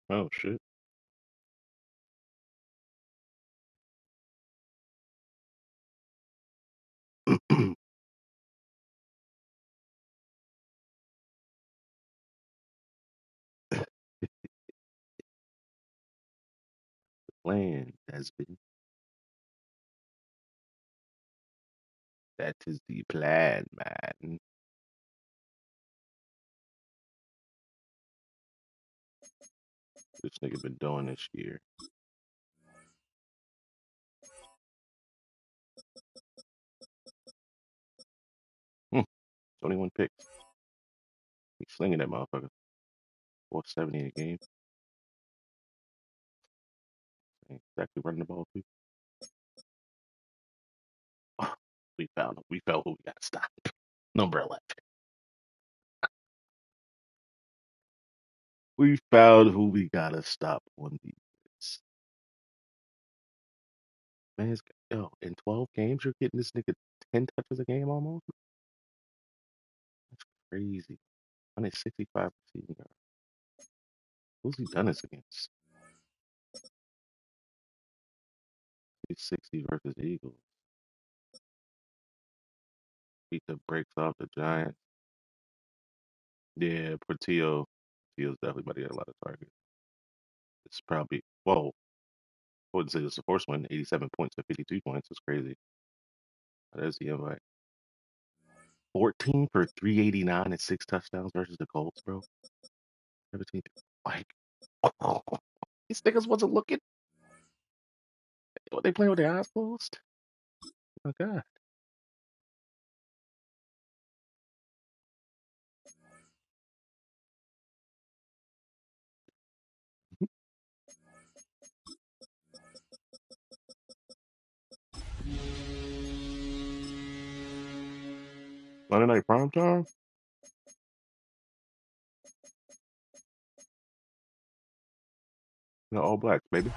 Oh shit. Plan has been. That is the plan, man. This nigga been doing this year. Hmm. 21 picks. He's slinging that motherfucker. 470 a game. Ain't exactly running the ball too. We found him. We found who we got to stop. Number 11. We found who we gotta stop on defense. Man, yo, in 12 games, you're getting this nigga 10 touches a game almost? That's crazy. 165 receiving yards. Who's he done this against? 60 versus Eagles. Beat the brakes off the Giants. Yeah, Portillo's definitely about to get a lot of targets. It's probably, well, I wouldn't say it's the first one. 87 points to 52 points. It's crazy. That's the invite. 14 for 389 and 6 touchdowns versus the Colts, bro. 17. Like, these niggas wasn't looking. What, they playing with their eyes closed? Oh, my God. Monday night prime time? No, all blacks, baby.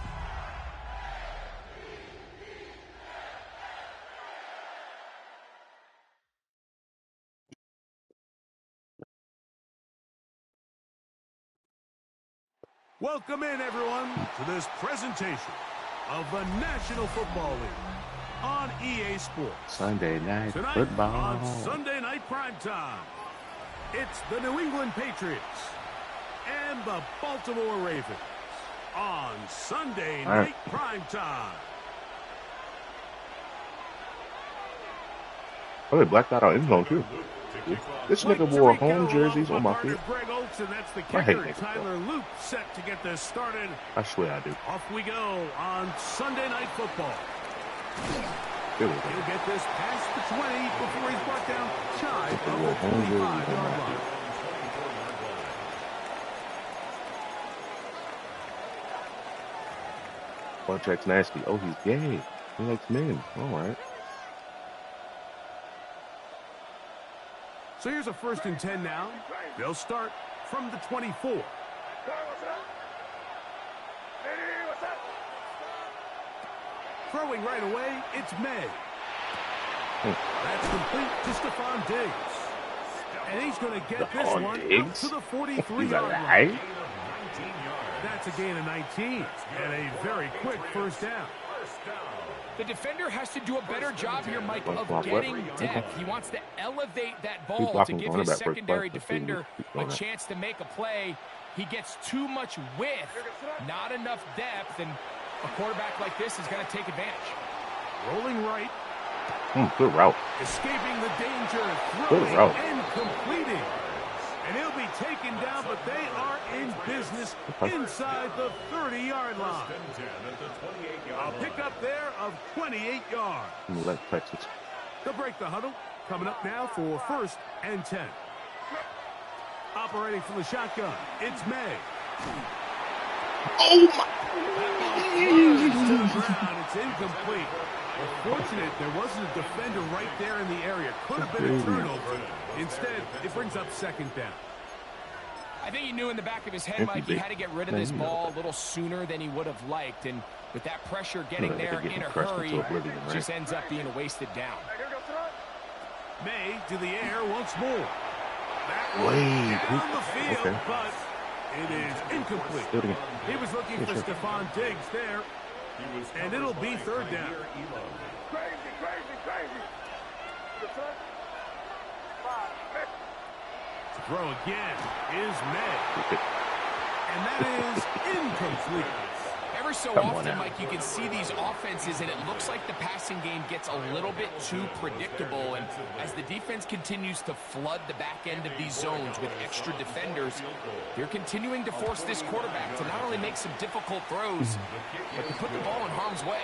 Welcome in, everyone, to this presentation of the National Football League on EA Sports. Sunday night Tonight football. on Sunday Night Primetime, it's the New England Patriots and the Baltimore Ravens on Sunday Night Primetime. Oh, they blacked out our end zone, too. This nigga wore home jerseys on my feet. I hate niggas. Tyler Luke set to get this started. I swear I do. Off we go on Sunday Night Football. He'll get this past the 20 before he's brought down shy of the 25-yard line. Contract's nasty. Oh, he's gay. He likes men. All right. So here's a 1st and 10 now. They'll start from the 24. Throwing right away, it's May. That's complete to Stephon Diggs. And he's going to get this one up to the 43-yard line. That's a gain of 19 and a very quick first down. The defender has to do a better job here, Mike, of getting depth. He wants to elevate that ball to give his secondary defender a chance to make a play. He gets too much width, not enough depth, and a quarterback like this is going to take advantage. Rolling right. Good route. Escaping the danger, throwing and completing. And he'll be taken down, but they are in business inside the 30-yard line. A pickup there of 28 yards. Let Texas. They'll break the huddle. Coming up now for 1st and 10. Operating from the shotgun, it's May. Oh my! To the ground, it's incomplete. Well, fortunate there wasn't a defender right there in the area. Could have been a turnover. Instead, it brings up 2nd down. I think he knew in the back of his head, Mike, he had to get rid of this ball a little sooner than he would have liked. And with that pressure getting there in a hurry, it just ends up being a wasted down. May to the air once more. That one down the field, but it is incomplete. He was looking for Stephon Diggs there, and it'll be 3rd down. To throw again is May, and that is incomplete. Ever so often, Mike, you can see these offenses, and it looks like the passing game gets a little bit too predictable. And as the defense continues to flood the back end of these zones with extra defenders, they're continuing to force this quarterback to not only make some difficult throws, but to put the ball in harm's way.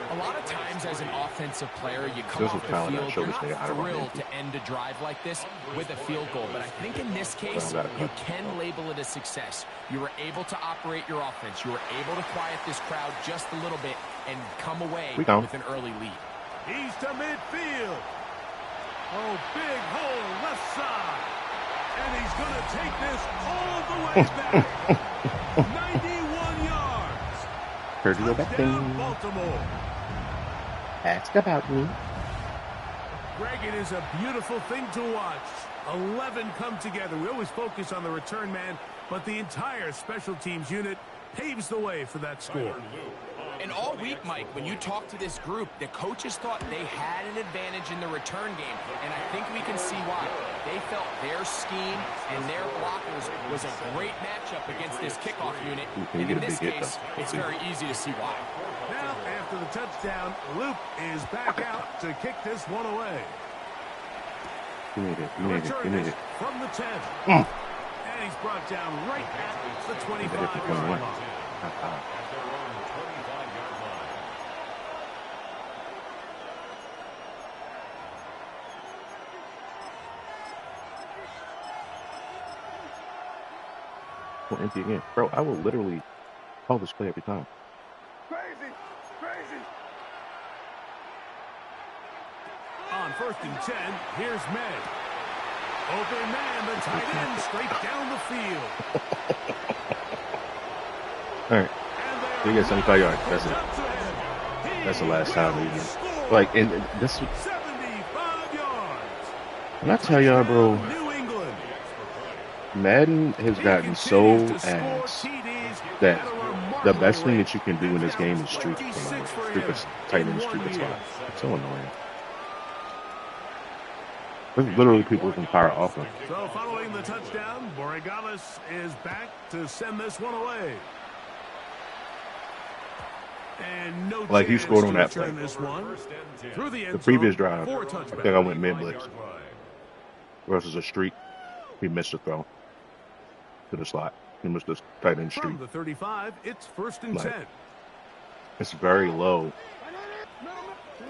A lot of times as an offensive player, you come off the field, you're not thrilled to end a drive like this with a field goal. But I think in this case, you can label it a success. You were able to operate your offense. You were able to quiet this crowd just a little bit and come away with an early lead. He's to midfield. Oh, big hole left side. And he's going to take this all the way back. 91 yards. Touchdown, Baltimore. Ask about me. Greg, it is a beautiful thing to watch. 11 come together. We always focus on the return man, but the entire special teams unit paves the way for that score. And all week, Mike, when you talk to this group, the coaches thought they had an advantage in the return game, and I think we can see why. They felt their scheme and their blockers was a great matchup against this kickoff unit, and in this case, it's very easy to see why. Now, after the touchdown, Luke is back out to kick this one away. You need it. From the 10. And he's brought down right at the 25-yard line. Empty again. Bro, I will literally call this play every time. Crazy. On 1st and 10, here's May. Open man, the tight end, straight down the field. All right. They get 75 yards. That's it. That's the last time we get. Like, and this. 75 yards. When I tell y'all, bro, Madden has gotten so ass that the best thing that you can do in this game is streak somebody. Streak a tight end, streak a spot. It's so annoying. There's literally people who can fire off them. So following the touchdown, Borregales is back to send this one away. And no like he scored on that play. The previous drive, I think I went mid-blitz versus a streak. He missed a throw to the slot. He missed the tight end streak. From the 35, it's 1st and 10. It's very low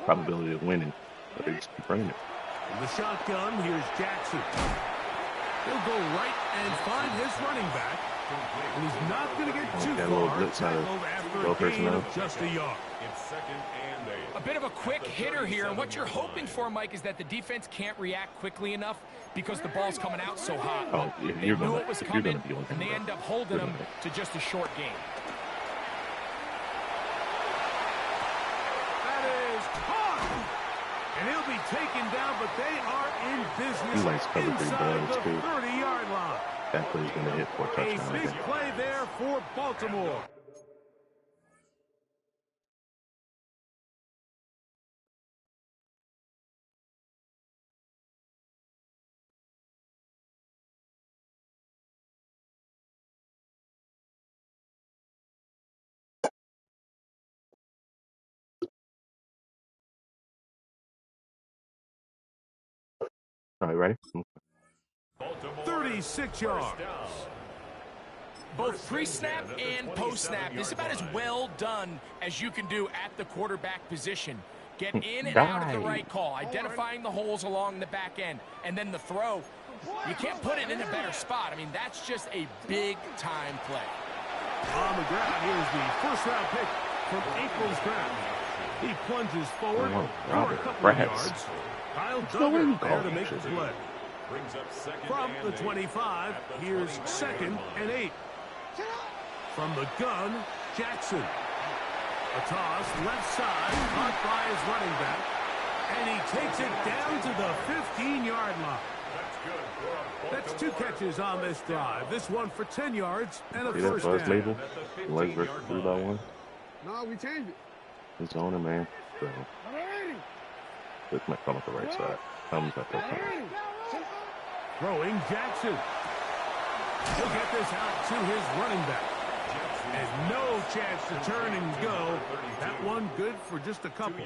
probability of winning, but they just keep running it. In the shotgun, here's Jackson. He'll go right and find his running back. And he's not going to get too far. Tackled after a gain of just a yard. A bit of a quick hitter here, and what you're hoping for, Mike, is that the defense can't react quickly enough because the ball's coming out so hot. Oh, they knew it was coming, and they end up holding them to just a short game. That is caught! And he'll be taken down, but they are in business he likes cover 3 balls, inside the 30-yard line. That play's going to hit for a touchdown. A big play there for Baltimore. All right, ready? 26 yards. Both pre-snap and post-snap, this is about as well done as you can do at the quarterback position. Get in and out of the right call, identifying the holes along the back end, and then the throw. You can't put it in a better spot. I mean, that's just a big-time play. On the ground, here's the first-round pick from April's draft. He plunges forward for a couple of yards. Kyle Duggar there to make the play. From the 25, here's 2nd and 8. From the gun, Jackson. A toss, left side, caught by his running back. And he takes it down to the 15-yard line. That's 2 catches on this drive. This one for 10 yards and a first down. Label? Leg versus 3x1? No, we changed it. He's on it, man. So, this might come at the right side. Thumbs up there. Throwing Jackson. He'll get this out to his running back. And no chance to turn and go. That one good for just a couple.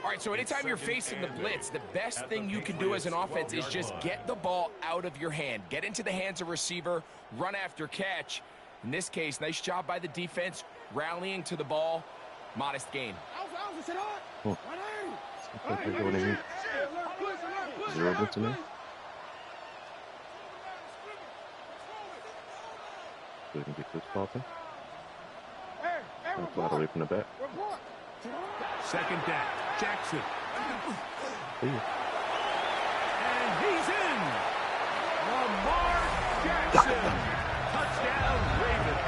All right, so anytime you're facing the blitz, the best thing you can do as an offense is just get the ball out of your hand. Get into the hands of receiver, run after catch. In this case, nice job by the defense, rallying to the ball. Modest gain. Oh. Zero blitz in there. So we can get this popping. Fly away from the back. 2nd down, Jackson. And he's in. Lamar Jackson. Touchdown, Ravens.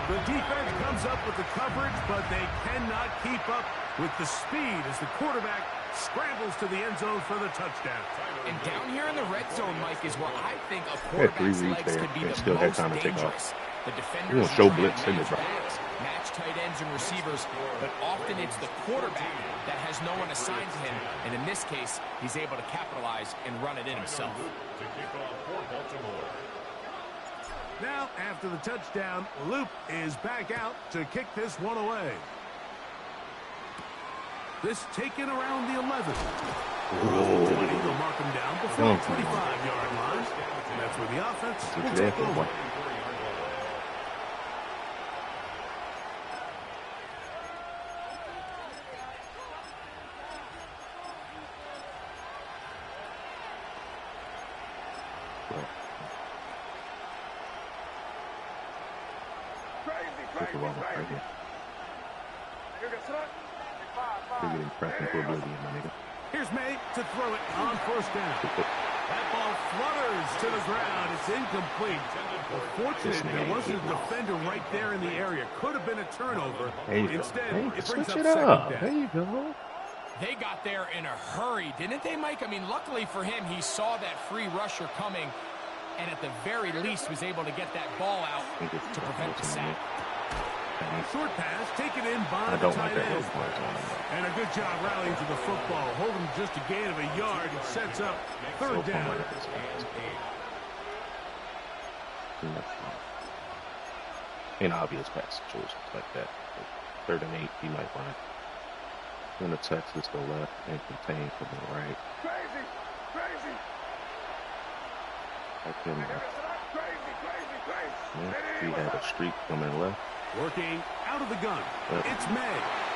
The defense comes up with the coverage, but they cannot keep up with the speed as the quarterback scrambles to the end zone for the touchdown. And down here in the red zone, Mike, is where I think a quarterback's legs can be the most dangerous. The defenders show blitz in it, match tight ends and receivers, but often it's the quarterback that has no one assigned to him, and in this case, he's able to capitalize and run it in himself. Now, after the touchdown, Loop is back out to kick this one away. This taken around the 11. They'll mark him down before the 25-yard line. And that's where the offense will take over. Here's May to throw it on first down. That ball flutters to the ground. It's incomplete. Fortunately, there wasn't a defender right there in the area. Could have been a turnover. Instead, it brings up 2nd down. There you go. They got there in a hurry, didn't they, Mike? I mean, luckily for him, he saw that free rusher coming, and at the very least was able to get that ball out to prevent the sack. Short pass taken in by the tight end. And a good job rallying to the football. Holding just a gain of a yard. It sets up 3rd down. In obvious pass situations like that. 3rd and 8, he might run. When the Texans go left and contain from the right. He had a streak coming left. Working out of the gun. It's May.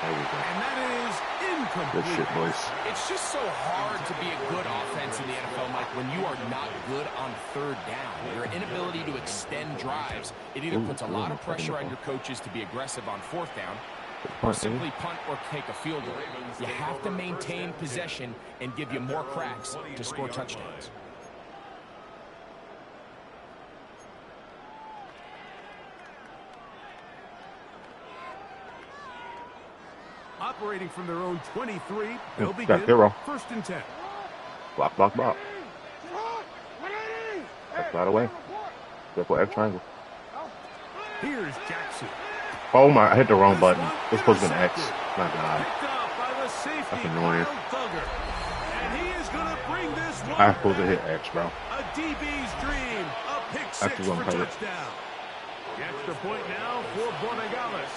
There we go. And that is incomplete. Good shit, boys. It's just so hard to be a good offense in the NFL, Mike, when you are not good on 3rd down. Your inability to extend drives, it either puts a lot of pressure on your coaches to be aggressive on 4th down, or simply punt or take a field goal. You have to maintain possession and give you more cracks to score touchdowns. Operating from their own 23, they'll begin 1st and 10. Block. That's right away. Careful, F triangle. Here's Jackson. Oh my, I hit the wrong button. It's supposed to be an X. My God. That's annoying. And he is going to bring this one. I'm supposed to hit X, bro. A DB's dream. A pick 6 for touchdown. Extra point now for Borregales.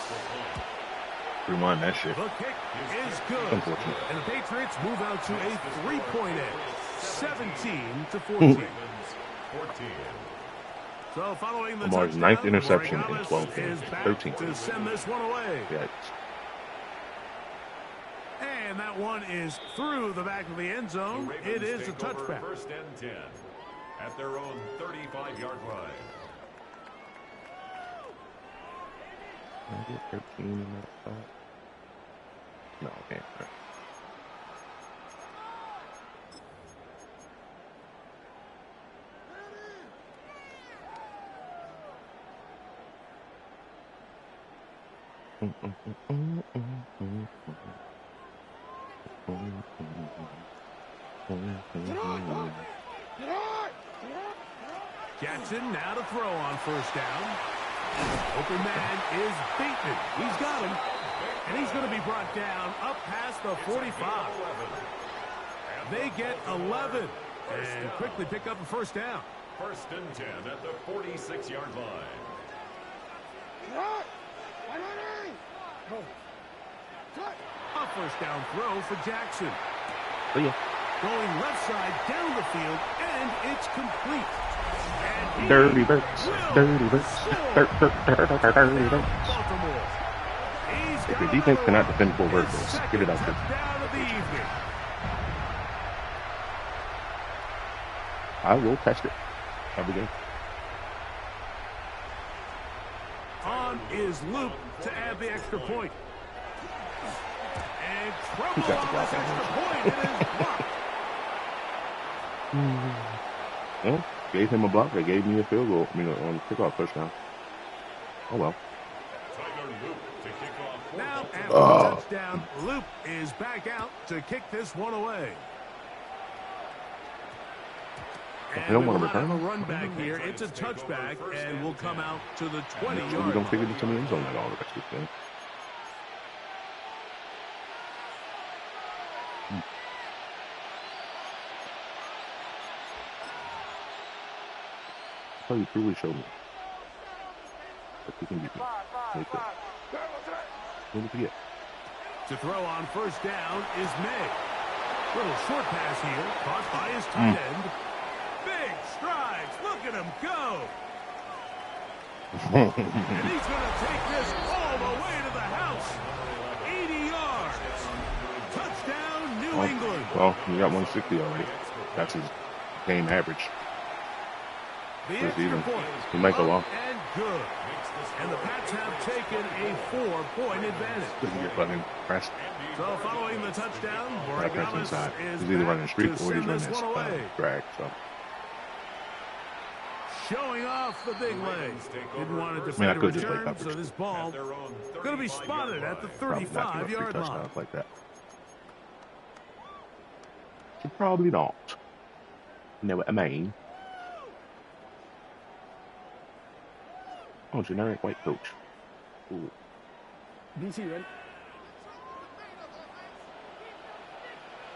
Rewind that shit. The kick is good. Unfortunate. And the Patriots move out to a 3-point edge. 17-14. So following the Lamar's touchdown, ninth interception in 12 games. is back 13. to send this one away. Yikes. And that one is through the back of the end zone. It is a touchback. First and 10 at their own 35-yard line. Can I get 13 in that spot? No, I can't. Right. Jackson now to throw on first down. Open man is beaten. He's got him. And he's going to be brought down up past the 45. They get 11 and quickly pick up a first down. First and 10 at the 46-yard line. A first down throw for Jackson. Oh, yeah. Going left side down the field, and it's complete. And Dirty birds. Dirty birds. Dirty birds. Baltimore. If your defense cannot defend full verticals, get it out there. I will test it. Every game. On is Luke to add the extra point. And trouble on this extra point. It is blocked. Well, gave him a block. They gave me a field goal. I mean, on kickoff touchdown. Oh, well. Now, after the touchdown, Luke is back out to kick this one away. I don't want to return a run back here. It's a touchback, and we'll come out to the 20-yard. We don't figure this in the end zone at all the rest of the game. That's how you truly showed me that you can beat me. What did you get? To throw on first down is May. Little short pass here, caught by his tight end. Big strides. Look at him go. And he's going to take this all the way to the house. 80 yards. Touchdown, New England. Well, you got 160 already. That's his game average. The extra point. He might go long. And good. And the Pats have taken a 4-point advantage. Doesn't get running pressed. So following the touchdown, He's is either running back street to or he's send running this one away. drag. So. Showing off the big legs. Didn't want to I defend a could just play return, coverage. so this ball going to be spotted at the 35-yard line. Like that. So probably not. You know what I mean? Oh, generic white coach. Ooh. DC, ready?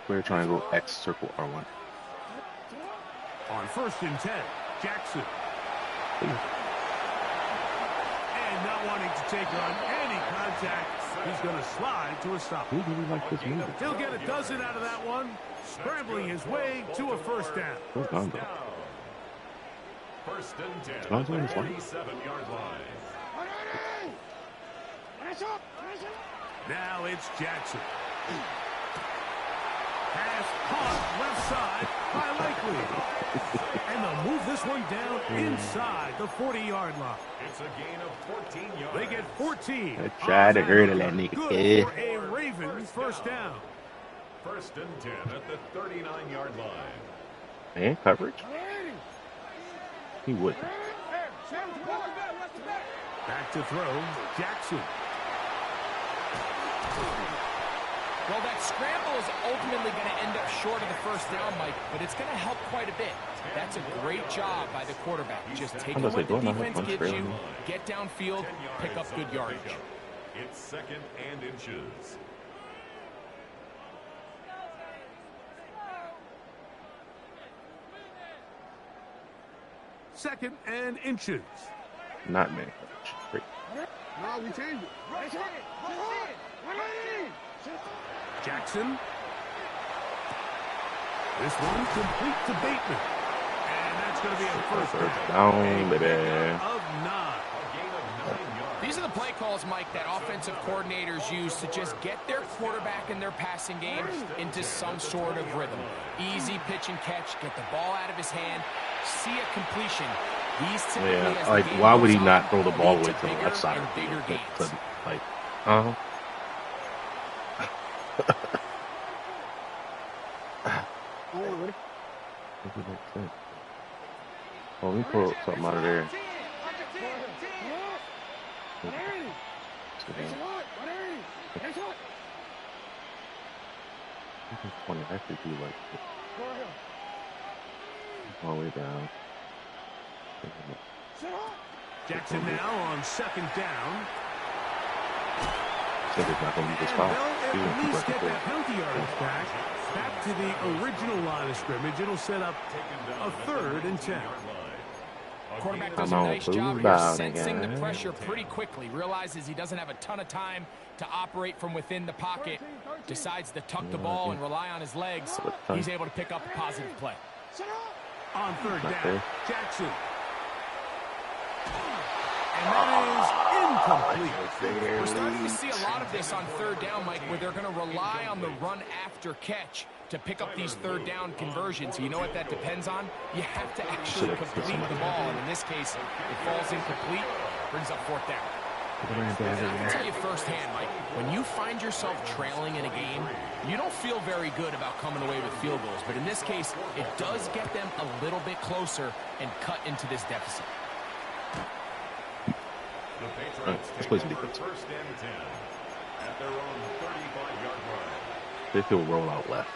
Square triangle X circle R1. On first and 10, Jackson. And not wanting to take on any contact, he's going to slide to a stop. Who really like this movie? He'll get a dozen out of that one, scrambling his way to a first down. Where's Gonzo? First and 10 Gonzo in the 47-yard line. Now it's Jackson. Pass caught left side by Likely. And they'll move this one down inside the 40-yard line. It's a gain of 14 yards. They get 14. I tried to hurt that nigga. Good for a Ravens first down. First and 10 at the 39-yard line. And coverage? He wouldn't. Back to throw, Jackson. Well, that scramble is ultimately going to end up short of the first down, Mike, but it's going to help quite a bit. That's a great job by the quarterback. Just take what the defense gives you, get downfield, pick up good yardage. It's second and inches. Second and inches. Not me. Great. No, we changed it. Jackson. This one complete to Bateman. And that's going to be a first down, baby. Of 9. These are the play calls, Mike, that offensive coordinators use to just get their quarterback and their passing game into some sort of rhythm. Easy pitch and catch, get the ball out of his hand, see a completion. These typically, like, why would he not throw the ball away to the left side of the field? Like, Oh, ready? Oh, let me pull something out of there. Funny, I actually do like it. All the way down. Jackson now on second down. I think it's not going to be this foul. They'll at least get that penalty yardage back to the original line of scrimmage. It'll set up a 3rd and 10. Quarterback does a nice job here sensing the pressure pretty quickly. Realizes he doesn't have a ton of time to operate from within the pocket. Decides to tuck the ball and rely on his legs. He's able to pick up a positive play. On 3rd down, Jackson. And that is incomplete. We're starting to see a lot of this on 3rd down, Mike, where they're going to rely on the run after catch to pick up these 3rd down conversions. You know what that depends on? You have to actually complete the ball. And in this case, it falls incomplete, brings up 4th down. And I can tell you firsthand, Mike, when you find yourself trailing in a game, you don't feel very good about coming away with field goals. But in this case, it does get them a little bit closer and cut into this deficit. The Patriots take over 1st and 10 at their own 35-yard line. They feel roll out left.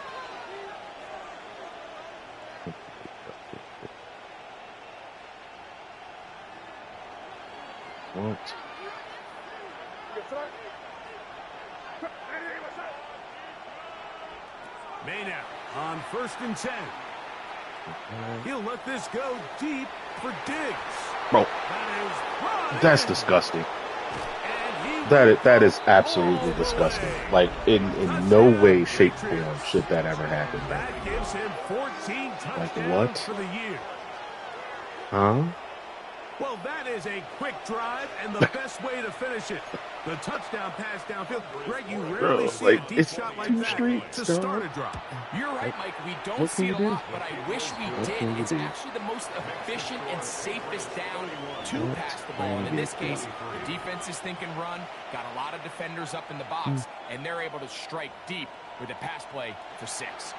What? Mayna on 1st and 10. He'll let this go deep for Diggs. Bro, that's disgusting. That is absolutely disgusting. Like, in no way, shape, form should that ever happen. That gives him 14 touchdowns for the year. Huh? Well, that is a quick drive and the best way to finish it. The touchdown pass downfield. Greg, you rarely see a deep shot like that to start a drive. You're right, Mike. We don't see it a lot, but I wish we did. It's actually the most efficient and safest down to pass the ball. And in this case, the defense is thinking run, got a lot of defenders up in the box, and they're able to strike deep with a pass play for 6.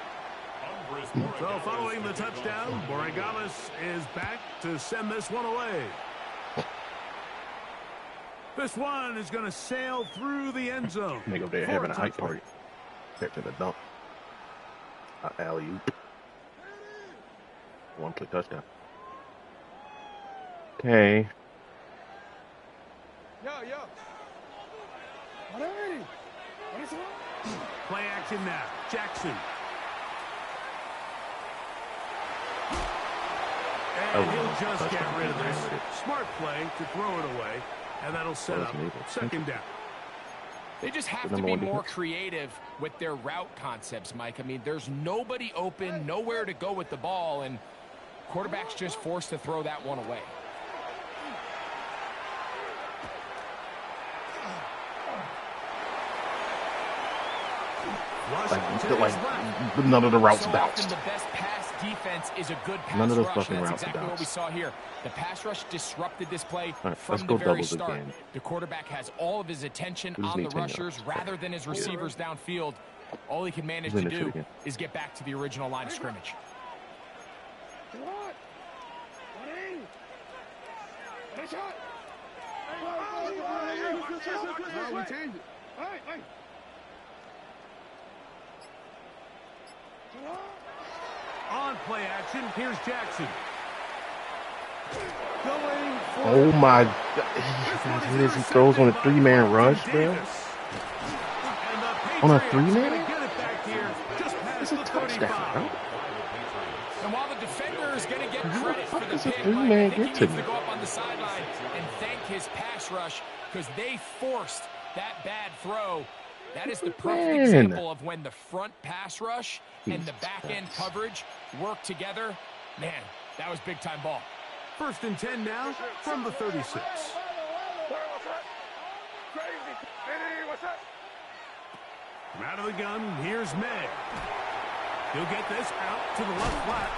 So following the touchdown, Borregales is back to send this one away. This one is going to sail through the end zone. They go there having a high party. Catching a dump. Alley-oop. One play touchdown. Okay. Yo. Play action now. Jackson. And he'll just get rid of this. Smart play to throw it away. And that'll set up 2nd down. They just have to be more creative with their route concepts, Mike. I mean, there's nobody open, nowhere to go with the ball, and quarterback's just forced to throw that one away. Like none of the routes bounced. The best pass defense is a good pass None of those rush. fucking That's routes exactly bounced. what we saw here. The pass rush disrupted this play Let's from go the very doubles start. again. The quarterback has all of his attention on the rushers rather than his receivers downfield. All he can manage to do is get back to the original line of scrimmage. We changed it. On play action, here's Jackson. Oh my God. He throws on a 3-man rush, bro. On a 3-man? It's a touchdown, bro. And while the defender is going to get credit for the pick, I think he needs to go up on the sideline and thank his pass rush because they forced that bad throw That is the perfect example of when the front pass rush and the back-end coverage work together. Man, that was big-time ball. 1st and 10 now from the 36. From out of the gun, here's May. He'll get this out to the left flat.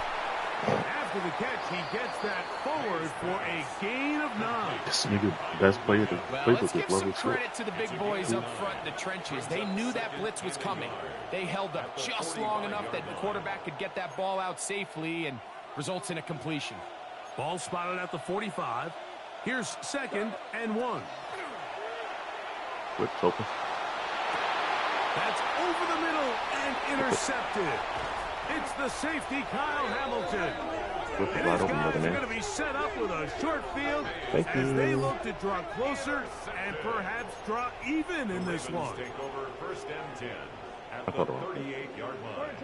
After the catch, he gets that forward for a gain of 9. This nigga best player to play Let's with give this some level credit to the big boys up front in the trenches. They knew that blitz was coming. They held up just long enough that the quarterback could get that ball out safely and results in a completion. Ball spotted at the 45. Here's 2nd and 1. Whip's open. That's over the middle and intercepted. It's the safety, Kyle Hamilton. And his guys are going to be set up with a short field as they look to draw closer and perhaps draw even in this one. Take over 1st and 10 at the 38-yard line.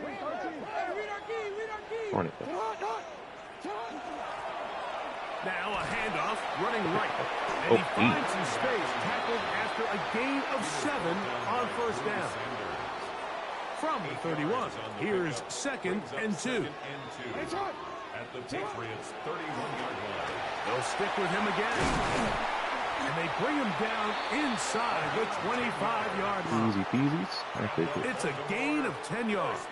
Now a handoff, running right. And he finds some space, tackled after a gain of 7 on 1st down. From the 31, here's 2nd and 2. At the Patriots 31-yard line. They'll stick with him again. And they bring him down inside the 25-yard line. Easy peasies. It's a gain of 10 yards.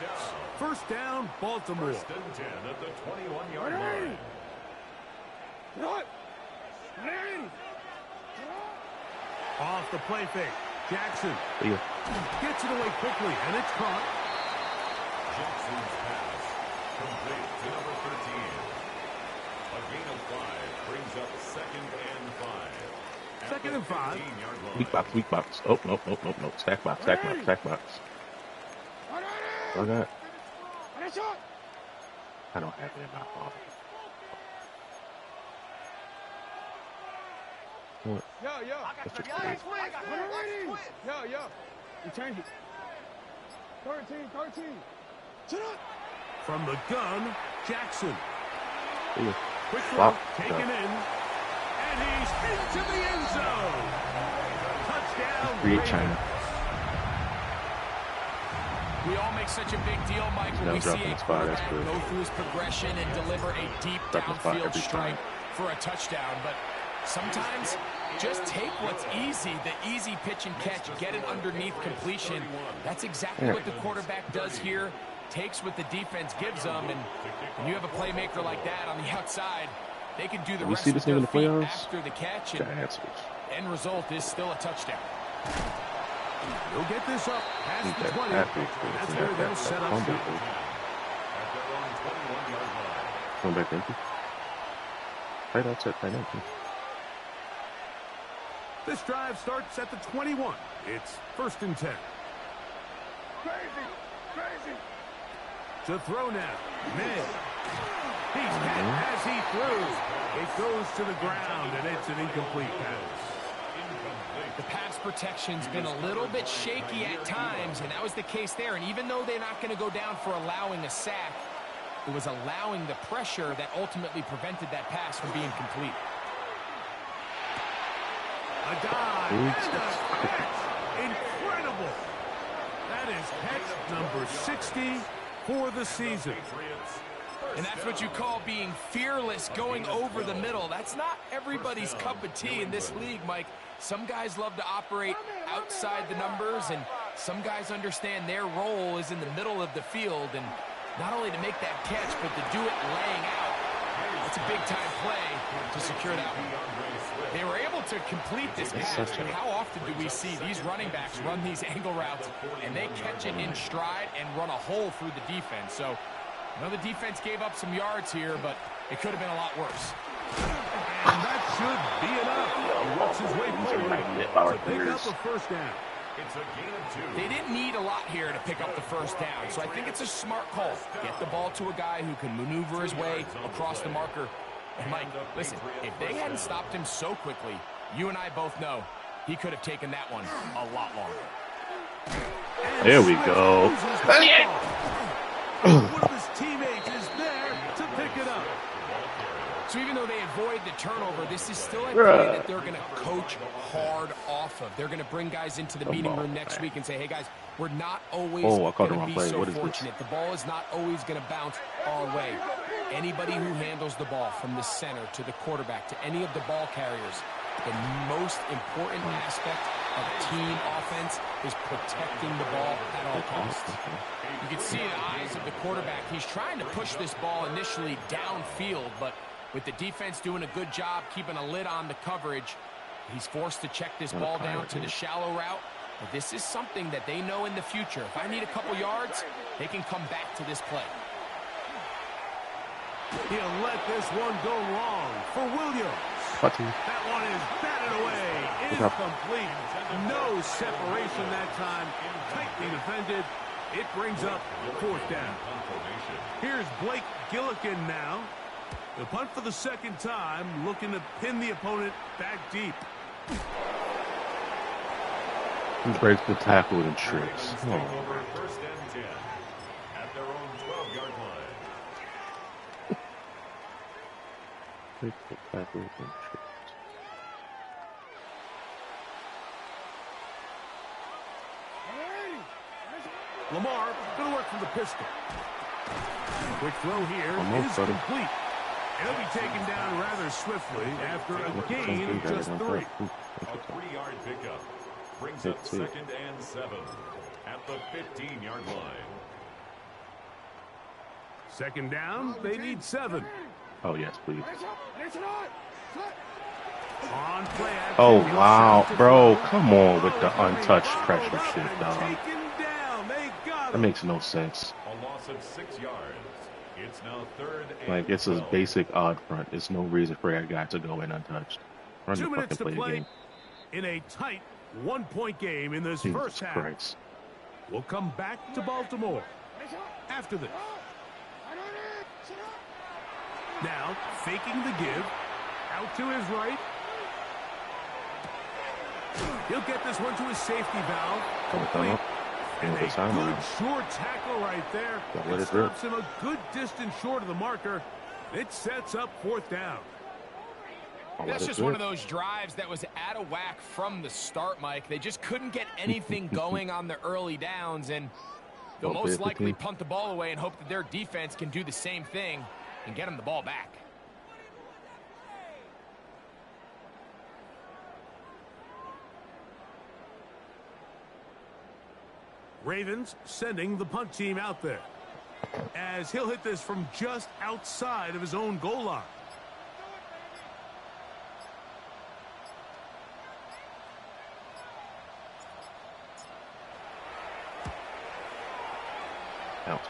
1st down, Baltimore. 1st and 10 at the 21-yard line. Off the play fake. Jackson gets it away quickly, and it's caught. Jackson's pass complete to number 13. A gain of 5 brings up 2nd and 5. 2nd and 5. Weak box. Oh, no. Stack box. I got. I don't have it in my phone. What? Yo. You change it. 13. From the gun, Jackson. Quick throw, Wow. taken in. And he's into the end zone. Touchdown. Create China. We all make such a big deal, Mike, when we see a quarterback go through his progression and deliver a deep downfield strike for a touchdown. But sometimes just take what's easy, the easy pitch and catch, get it underneath completion. That's exactly what the quarterback does here. Takes what the defense gives them, and when you have a playmaker like that on the outside, they can do the rest of their feet after the catch, and end result is still a touchdown. He'll get this up past the 20. That's where they'll set up shop. Come back empty. Right outside, right empty. This drive starts at the 21. It's 1st and 10. Crazy. To throw now. May. He's hit as he throws. It goes to the ground, and it's an incomplete pass. The pass protection's been a little bit shaky at times, and that was the case there. And even though they're not going to go down for allowing a sack, it was allowing the pressure that ultimately prevented that pass from being complete. A dive and a catch. Incredible. That is catch number 60 for the season. And that's what you call being fearless, going over the middle. That's not everybody's cup of tea in this league, Mike. Some guys love to operate outside the numbers, and some guys understand their role is in the middle of the field, and not only to make that catch, but to do it laying out. That's a big-time play to secure that one. They were able to complete this pass, but how often do we see these running backs run these angle routes, and they catch it in stride and run a hole through the defense? So I know the defense gave up some yards here, but it could have been a lot worse. And that should be enough. He works his way forward to pick up a 1st down. It's a gain of 2. They didn't need a lot here to pick up the 1st down, so I think it's a smart call. Get the ball to a guy who can maneuver his way across the marker. And Mike, listen, if they hadn't stopped him so quickly, you and I both know he could have taken that one a lot longer. There we go. One of his teammates is there to pick it up. So even though they avoid the turnover, this is still a play that they're going to coach hard off of. They're going to bring guys into the meeting room next week and say, hey, guys, we're not always going to be so fortunate. The ball is not always going to bounce our way. Anybody who handles the ball from the center to the quarterback to any of the ball carriers, the most important aspect of team offense is protecting the ball at all costs. You can see the eyes of the quarterback. He's trying to push this ball initially downfield, but with the defense doing a good job keeping a lid on the coverage, he's forced to check this ball down to the shallow route. But this is something that they know in the future. If I need a couple yards, they can come back to this play. He'll let this one go long for Williams. That one is batted away. Incomplete. No separation that time. Tightly defended. It brings up 4th down. Here's Blake Gillikin now. The punt for the second time, looking to pin the opponent back deep. He breaks the tackle and trips. First and 10 at their own 12-yard line. Breaks the tackle and trips. Lamar going to work from the pistol. Quick throw here is complete. He'll be taken down rather swiftly after a gain of just 3. A 3-yard pickup brings up 2nd and 7 at the 15-yard line. 2nd down, they need 7. Oh, yes, please. On play action, oh, wow. Bro, come on with the untouched pressure shit, dog. That makes no sense. A loss of 6 yards. It's now 3rd and like, it's a basic odd front. There's no reason for that guy to go in untouched. Run 2 the minutes to fucking play game. in a tight 1-point game in this Jesus first half. Christ. We'll come back to Baltimore after this. Now, faking the give. Out to his right. He'll get this one to his safety valve. Complete. And a good short tackle right there. It stops him a good distance short of the marker. It sets up 4th down. That's just one of those drives that was out of whack from the start, Mike. They just couldn't get anything going on the early downs, and they'll most likely punt the ball away and hope that their defense can do the same thing and get them the ball back. Ravens sending the punt team out there as he'll hit this from just outside of his own goal line. Bounce.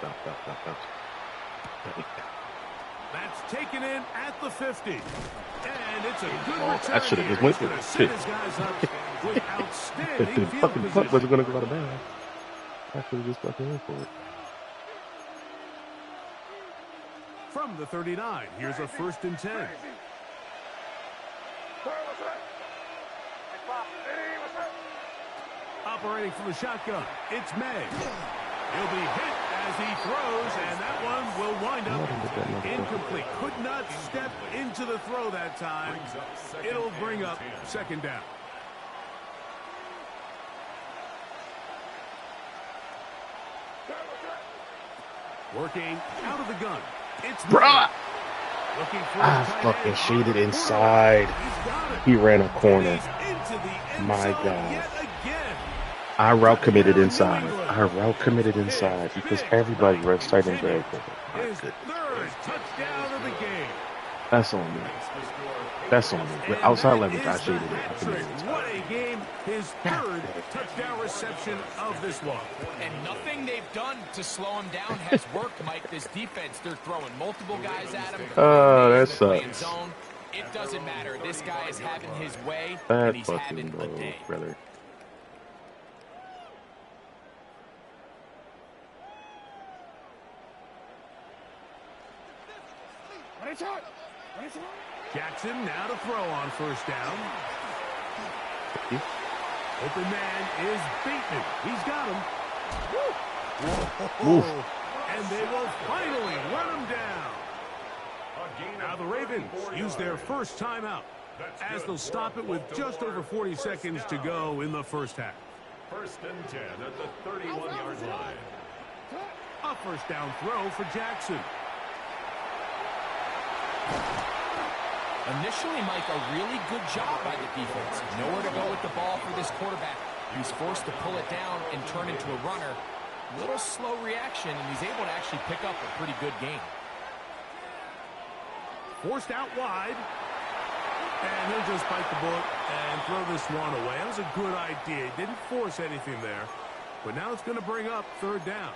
That's taken in at the 50. And it's a good return. I should have just went for it. Shit. If the fucking punt wasn't going to go out of bounds, I should have just fucking went for it. From the 39, here's a 1st and 10. Operating from the shotgun, it's May. He'll be hit as he throws, and that one will wind up incomplete. Could not step into the throw that time. It'll bring up 2nd down. Working out of the gun. It's Bruh! Looking for I fucking shaded inside. He ran a corner. My God. I route committed inside. Because everybody runs tight end very quickly. His 3rd touchdown of the game. That's on me. With outside leverage, I shaded it. I committed What a game. His 3rd touchdown reception of this one. And nothing they've done to slow him down has worked, Mike. This defense, they're throwing multiple guys at him. That sucks. It doesn't matter. This guy is having his way, That and he's fucking having a day. brother. Jackson now to throw on 1st down. Open man is Bateman. He's got him. And they will finally run him down. Now the Ravens Ravens use their first timeout as they'll stop it with just over 40 seconds to go in the first half. 1st and 10 at the 31-yard line. A first down throw for Jackson. Initially, Mike, a really good job by the defense. Nowhere to go with the ball for this quarterback. He's forced to pull it down and turn into a runner. Little slow reaction, and he's able to actually pick up a pretty good game. Forced out wide. And he'll just bite the bullet and throw this one away. That was a good idea. He didn't force anything there. But now it's going to bring up 3rd down.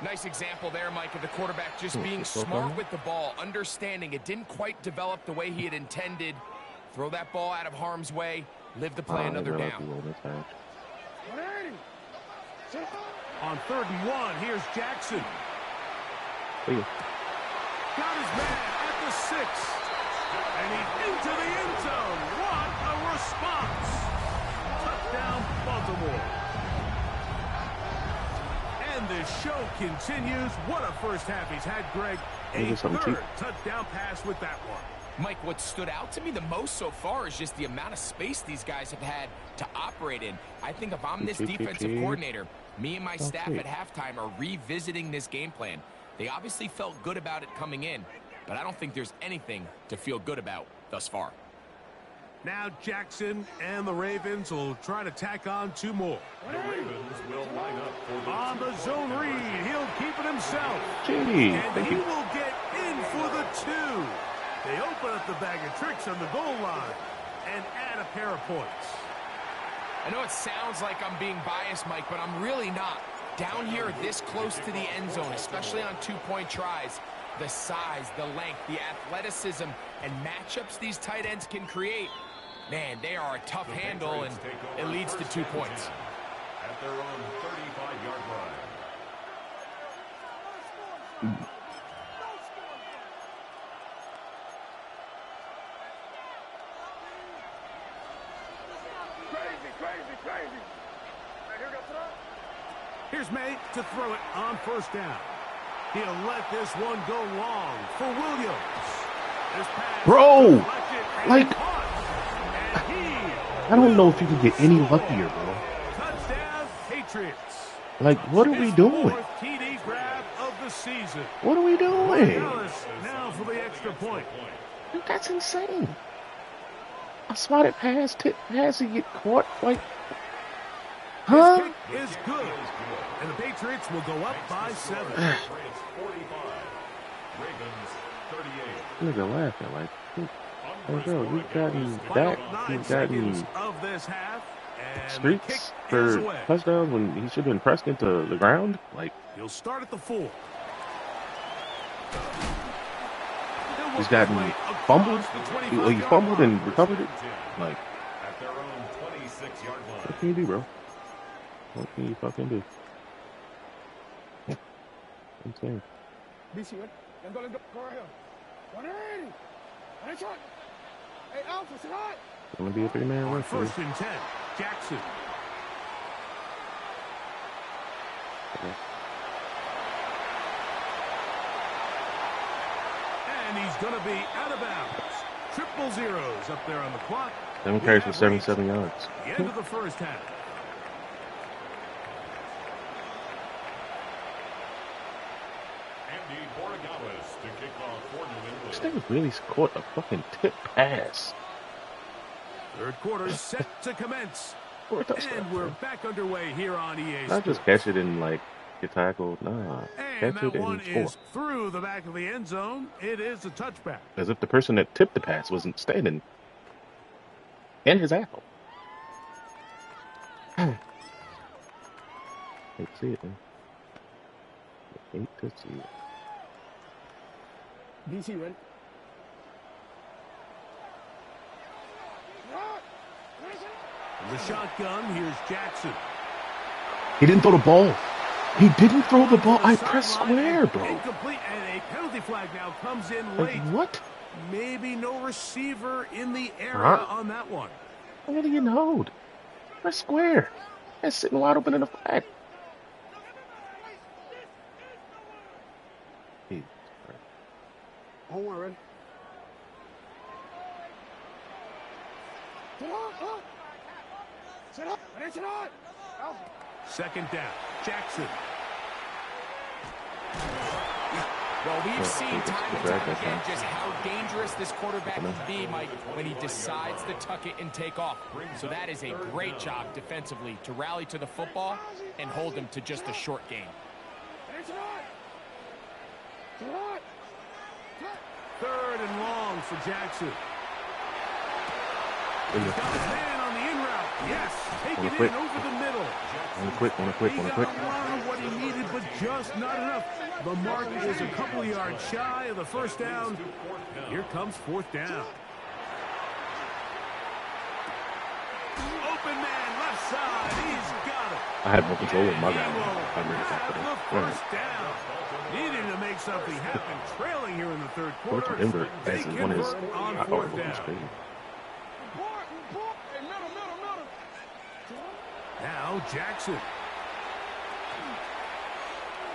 Nice example there, Mike, of the quarterback just being smart with the ball, understanding it didn't quite develop the way he had intended. Throw that ball out of harm's way, live to play another down. On 3rd and 1, here's Jackson. Got his man at the 6. And he's into the end zone. What a response. Touchdown, Baltimore. And the show continues. What a first half he's had, Greg. A 3rd touchdown pass with that one. Mike, what stood out to me the most so far is just the amount of space these guys have had to operate in. I think if I'm this defensive coordinator, me and my staff at halftime are revisiting this game plan. They obviously felt good about it coming in, but I don't think there's anything to feel good about thus far. Now Jackson and the Ravens will try to tack on 2 more. The Ravens will line up for the on the zone read. He'll keep it himself. And he will get in for the 2. They open up the bag of tricks on the goal line and add a pair of points. I know it sounds like I'm being biased, Mike, but I'm really not. Down here this close to the end zone, especially on 2-point tries, the size, the length, the athleticism, and matchups these tight ends can create, man, they are a tough handle, and it leads to 2 points. At their own 35-yard line. Crazy. Here's May to throw it on 1st down. He'll let this one go long for Williams. This pass bro, like, I don't know if you can get any luckier, bro. Touchdown, Patriots. Like, what are we doing? TD grab of the season. What are we doing? Now for the extra point. Dude, that's insane. A spotted pass, tip pass, and get caught. Like, huh? This kick is good. And the Patriots will go up by 7. Patriots 45. Ravens 38. Nigga laughing like, hey, bro, we've gotten that. We've gotten of this half, and streaks for touchdowns when he should have been pressed into the ground. Like, he'll start at the 4. he's gotten fumbled. He fumbled and recovered it. Like, At their own 26-yard line. what can you do, bro? What can you fucking do? Insane. BC, let's go. Go right here. 180. Nice shot. Hey, Alpha, sit hot. It's gonna be a 3-man rush. 1st and 10. Jackson. Okay. And he's going to be out of bounds. Triple zeros up there on the clock. 7 carries for 77 yards. The end of the first half. To kick off for New England. This nigga really caught a fucking tip pass. 3rd quarter set to commence. And we're back underway here on EA Sports. Not just catch it and, like, get tackled. Nah. And Catch it that one and score. is through the back of the end zone. It is a touchback. As if the person that tipped the pass wasn't standing in his apple. Hate to see it, man. Hate to see it. BC, ready? The shotgun, here's Jackson. He didn't throw the ball. He didn't throw the ball. I pressed square, bro. Incomplete, and a penalty flag now comes in Like, late. what? Maybe no receiver in the area on that one. I'm gonna get hold. Press square. That's sitting wide open in the flat. On 1, ready? Second down. Jackson. Well, we've seen time and time again just how dangerous this quarterback can be, Mike, when he decides to tuck it and take off. So that is a great job defensively to rally to the football and hold him to just a short gain. Third and long for Jackson. He's got his man on the in route. Yes, take it in over the middle. Quick. He got a lot of what he needed, but just not enough. The mark is a couple of yards shy of the first down. Here comes fourth down. Open man, left side. He's got it. I had no control with my guy. First down. Needing to make something happen. Trailing here in the third quarter. Denver They has can one is work on fourth down. Now Jackson.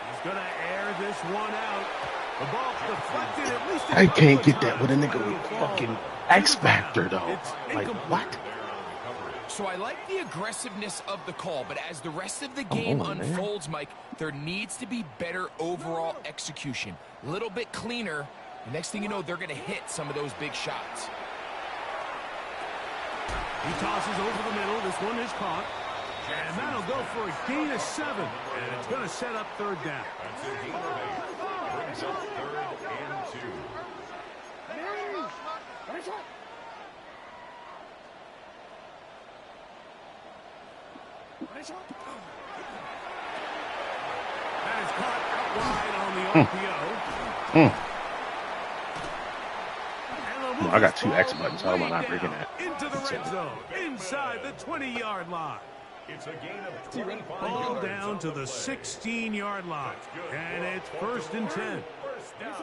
He's going to air this one out. The ball deflected. At least I can't get that with a nigga with fucking X Factor, though. Like, what? So I like the aggressiveness of the call, but as the rest of the game unfolds, Mike, there needs to be better overall execution. A little bit cleaner. The next thing you know, they're going to hit some of those big shots. He tosses over the middle. This one is caught. And that'll go for a gain of 7. And it's going to set up third down. That's a gain of 8. Brings up third and 2. That is caught out wide on the RPO. I got 2 X buttons. How am I not breaking that? Into the red zone, inside the 20-yard line. It's a gain of 25 Ball yards. down to the 16-yard line. And it's first and 10. First down.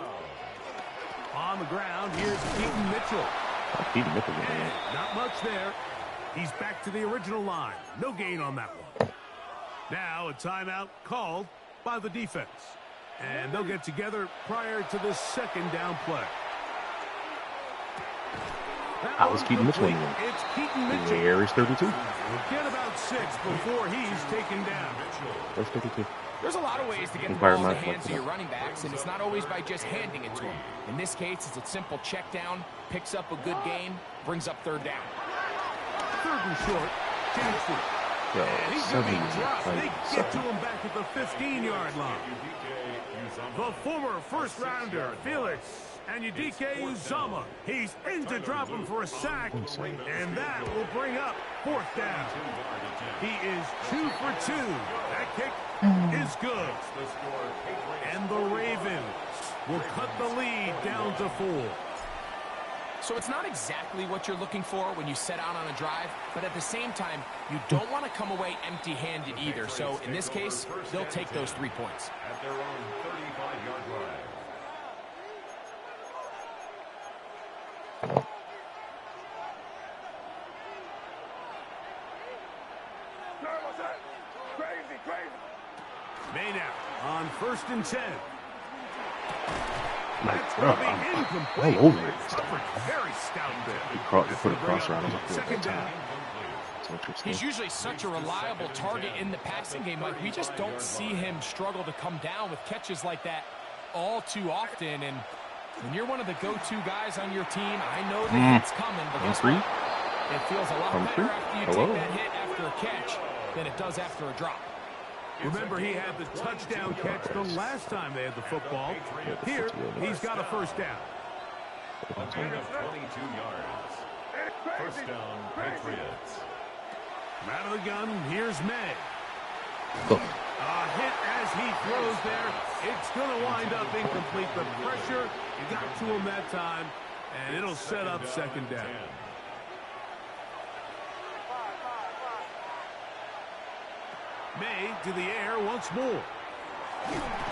On the ground, here's Keaton Mitchell. Not much there. He's back to the original line. No gain on that one. Now a timeout called by the defense. And they'll get together prior to the second down play. I was Keaton Mitchell. It's Keaton Mitchell. There is 32. We'll get about 6 before he's taken down. That's 32. There's a lot of ways to get the ball in the hands of your running backs, and it's not always by just handing it to them. In this case, it's a simple check down, picks up a good gain, brings up third down. Third and short, Jackson. Yo, And he's going to be dropped. They get to him back at the 15-yard line. The former first-rounder, Felix Anyudike Uzama. He's in to drop him for a sack, and that will bring up fourth down. He is 2 for 2. That kick is good. And the Ravens will cut the lead down to 4. So it's not exactly what you're looking for when you set out on a drive, but at the same time, you don't want to come away empty-handed either. So in this case, they'll take those 3 points. At their own 35-yard line. May now on first and 10. Like, bro, I'm all over it. Very stout there. You put a cross around him. Second down. He's usually such a reliable target in the passing game. Like, we just don't see him struggle to come down with catches like that all too often. And when you're one of the go-to guys on your team, I know that it's coming, but guess what? It feels a lot better after you take that hit after a catch than it does after a drop. Remember, he had the touchdown catch the last time they had the football. Here, he's got a first down. A gain of 22 yards. First down, Patriots. Out of the gun, here's May. A hit as he throws there. It's going to wind up incomplete. The pressure got to him that time, and it'll set up second down. May to the air once more.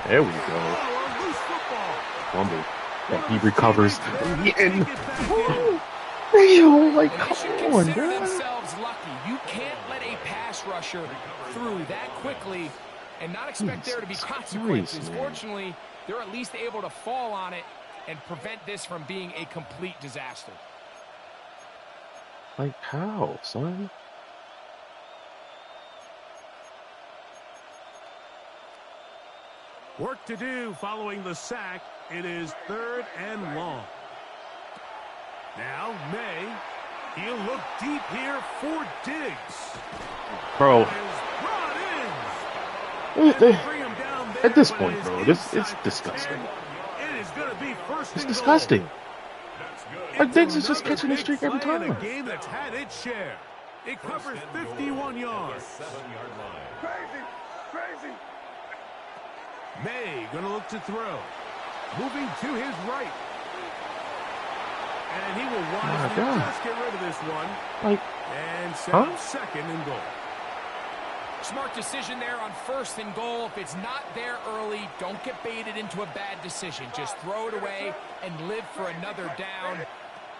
There we go. Oh, a loose football. Fumble. And he recovers. And real, like, And they should come on, consider bro. themselves lucky. You can't let a pass rusher through that quickly and not expect there to be consequences. Fortunately, they're at least able to fall on it and prevent this from being a complete disaster. Like, how, son? Work to do following the sack. It is 3rd and long. Now, May. He'll look deep here for Diggs. Bro. At this point, bro, it's disgusting. It is going to be first it's and disgusting. Goal. Like, Diggs is just catching the streak every time. A game that's had its share. It covers 51 yards. 7-yard line. Crazy. May going to look to throw. Moving to his right. And he will wisely just get rid of this one. Like, and set up 2nd and goal. Smart decision there on 1st and goal. If it's not there early, don't get baited into a bad decision. Just throw it away and live for another down.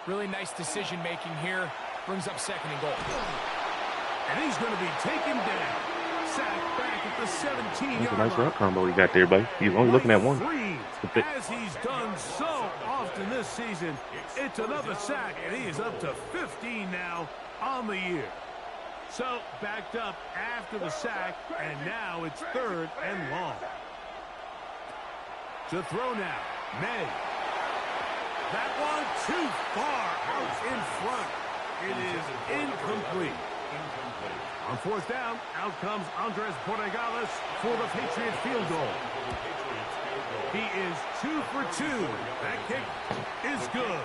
Really nice decision making here. Brings up 2nd and goal. And he's going to be taken down. Sacked back at the 17-yard that's a nice line. route combo you got there, buddy. He's only looking at one. As he's done so often this season, it's another sack, and he is up to 15 now on the year. So, backed up after the sack, and now it's 3rd and long. To throw now, May. That one too far out in front. It is incomplete. On 4th down, out comes Andres Borregales for the Patriots field goal. He is 2 for 2. That kick is good.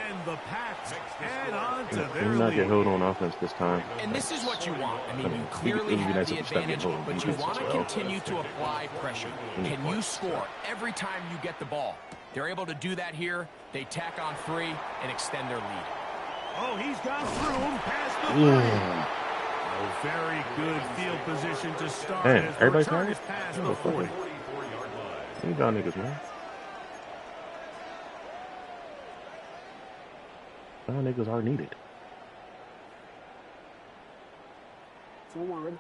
And the Pats add on to their not lead. get held on offense this time. And this is what you want. I mean, you clearly have the advantage, but you want to continue to apply pressure. Can you score every time you get the ball? They're able to do that here. They tack on 3 and extend their lead. Oh, he's gone through him past the 3. Oh, very good field position to start. Man, as the everybody's return tired? is past the 40. You got niggas, man. Y'all niggas are needed. 180.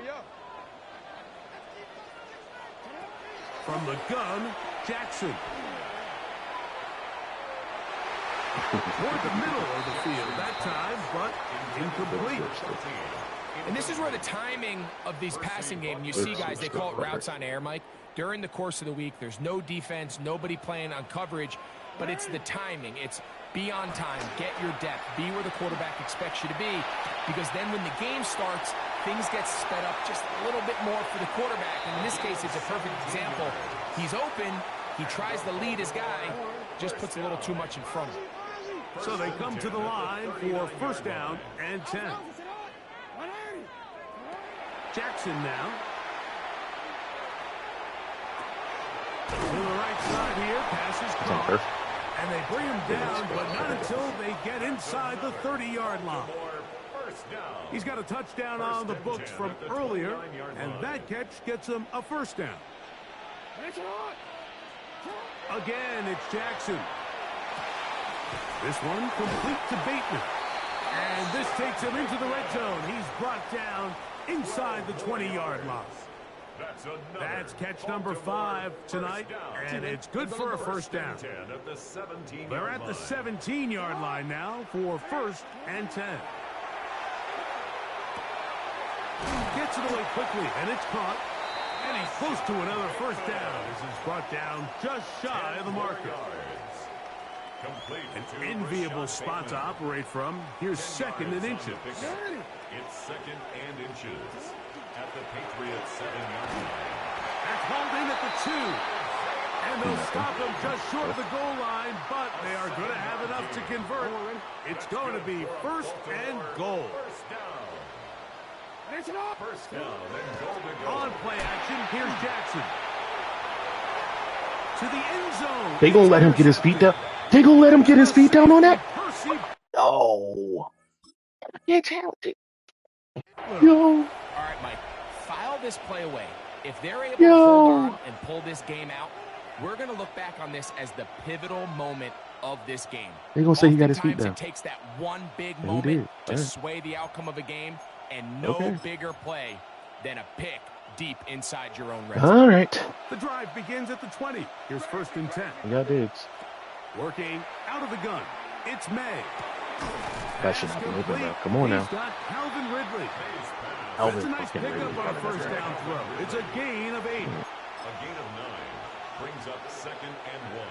Yo. From the gun, Jackson. Toward the middle of the field that time, but incomplete. And this is where the timing of these passing games, you see guys, they call it routes on air, Mike. During the course of the week, there's no defense, nobody playing on coverage, but it's the timing. It's be on time, get your depth, be where the quarterback expects you to be, because then when the game starts, things get sped up just a little bit more for the quarterback. And in this case, it's a perfect example. He's open, he tries to lead his guy, just puts a little too much in front of him. So they come to the line for 1st down and 10. Jackson now. To the right side here, passes caught. And they bring him down, but not until they get inside the 30-yard line. He's got a touchdown on the books from earlier, and that catch gets him a 1st down. Again, it's Jackson. This one complete to Bateman. And this takes him into the red zone. He's brought down inside the 20-yard line. That's catch number 5 tonight, and it's good for a 1st down. They're at the 17-yard line now for 1st and 10. Gets it away quickly, and it's caught. And he's close to another 1st down. This is brought down just shy of the marker. An enviable spot to operate from. Here's 2nd and inches. It's 2nd and inches at the Patriots 7-yard line. That's holding at the 2. And they'll stop him just short of the goal line, but they are going to have enough to convert. It's going to be 1st and goal. First down and goal to go. On play action, here's Jackson. To the end zone. They gonna let him get his feet down. They gonna let him get his feet down on that? No. You're talented. Yo. All right, Mike, file this play away. If they're able to hold on and pull this game out, we're going to look back on this as the pivotal moment of this game. They're going to say he got his feet down. It takes that one big moment to sway the outcome of a game, and no bigger play than a pick deep inside your own red zone. All right. The drive begins at the 20. Here's 1st and 10. We got Diggs. Working out of the gun. It's May. That should not be open, bro. Come on now. He's got Calvin Ridley. Alvin That's a nice fucking pickup Ridley. on a first down throw. It's a gain of 8. A gain of 9 brings up 2nd and 1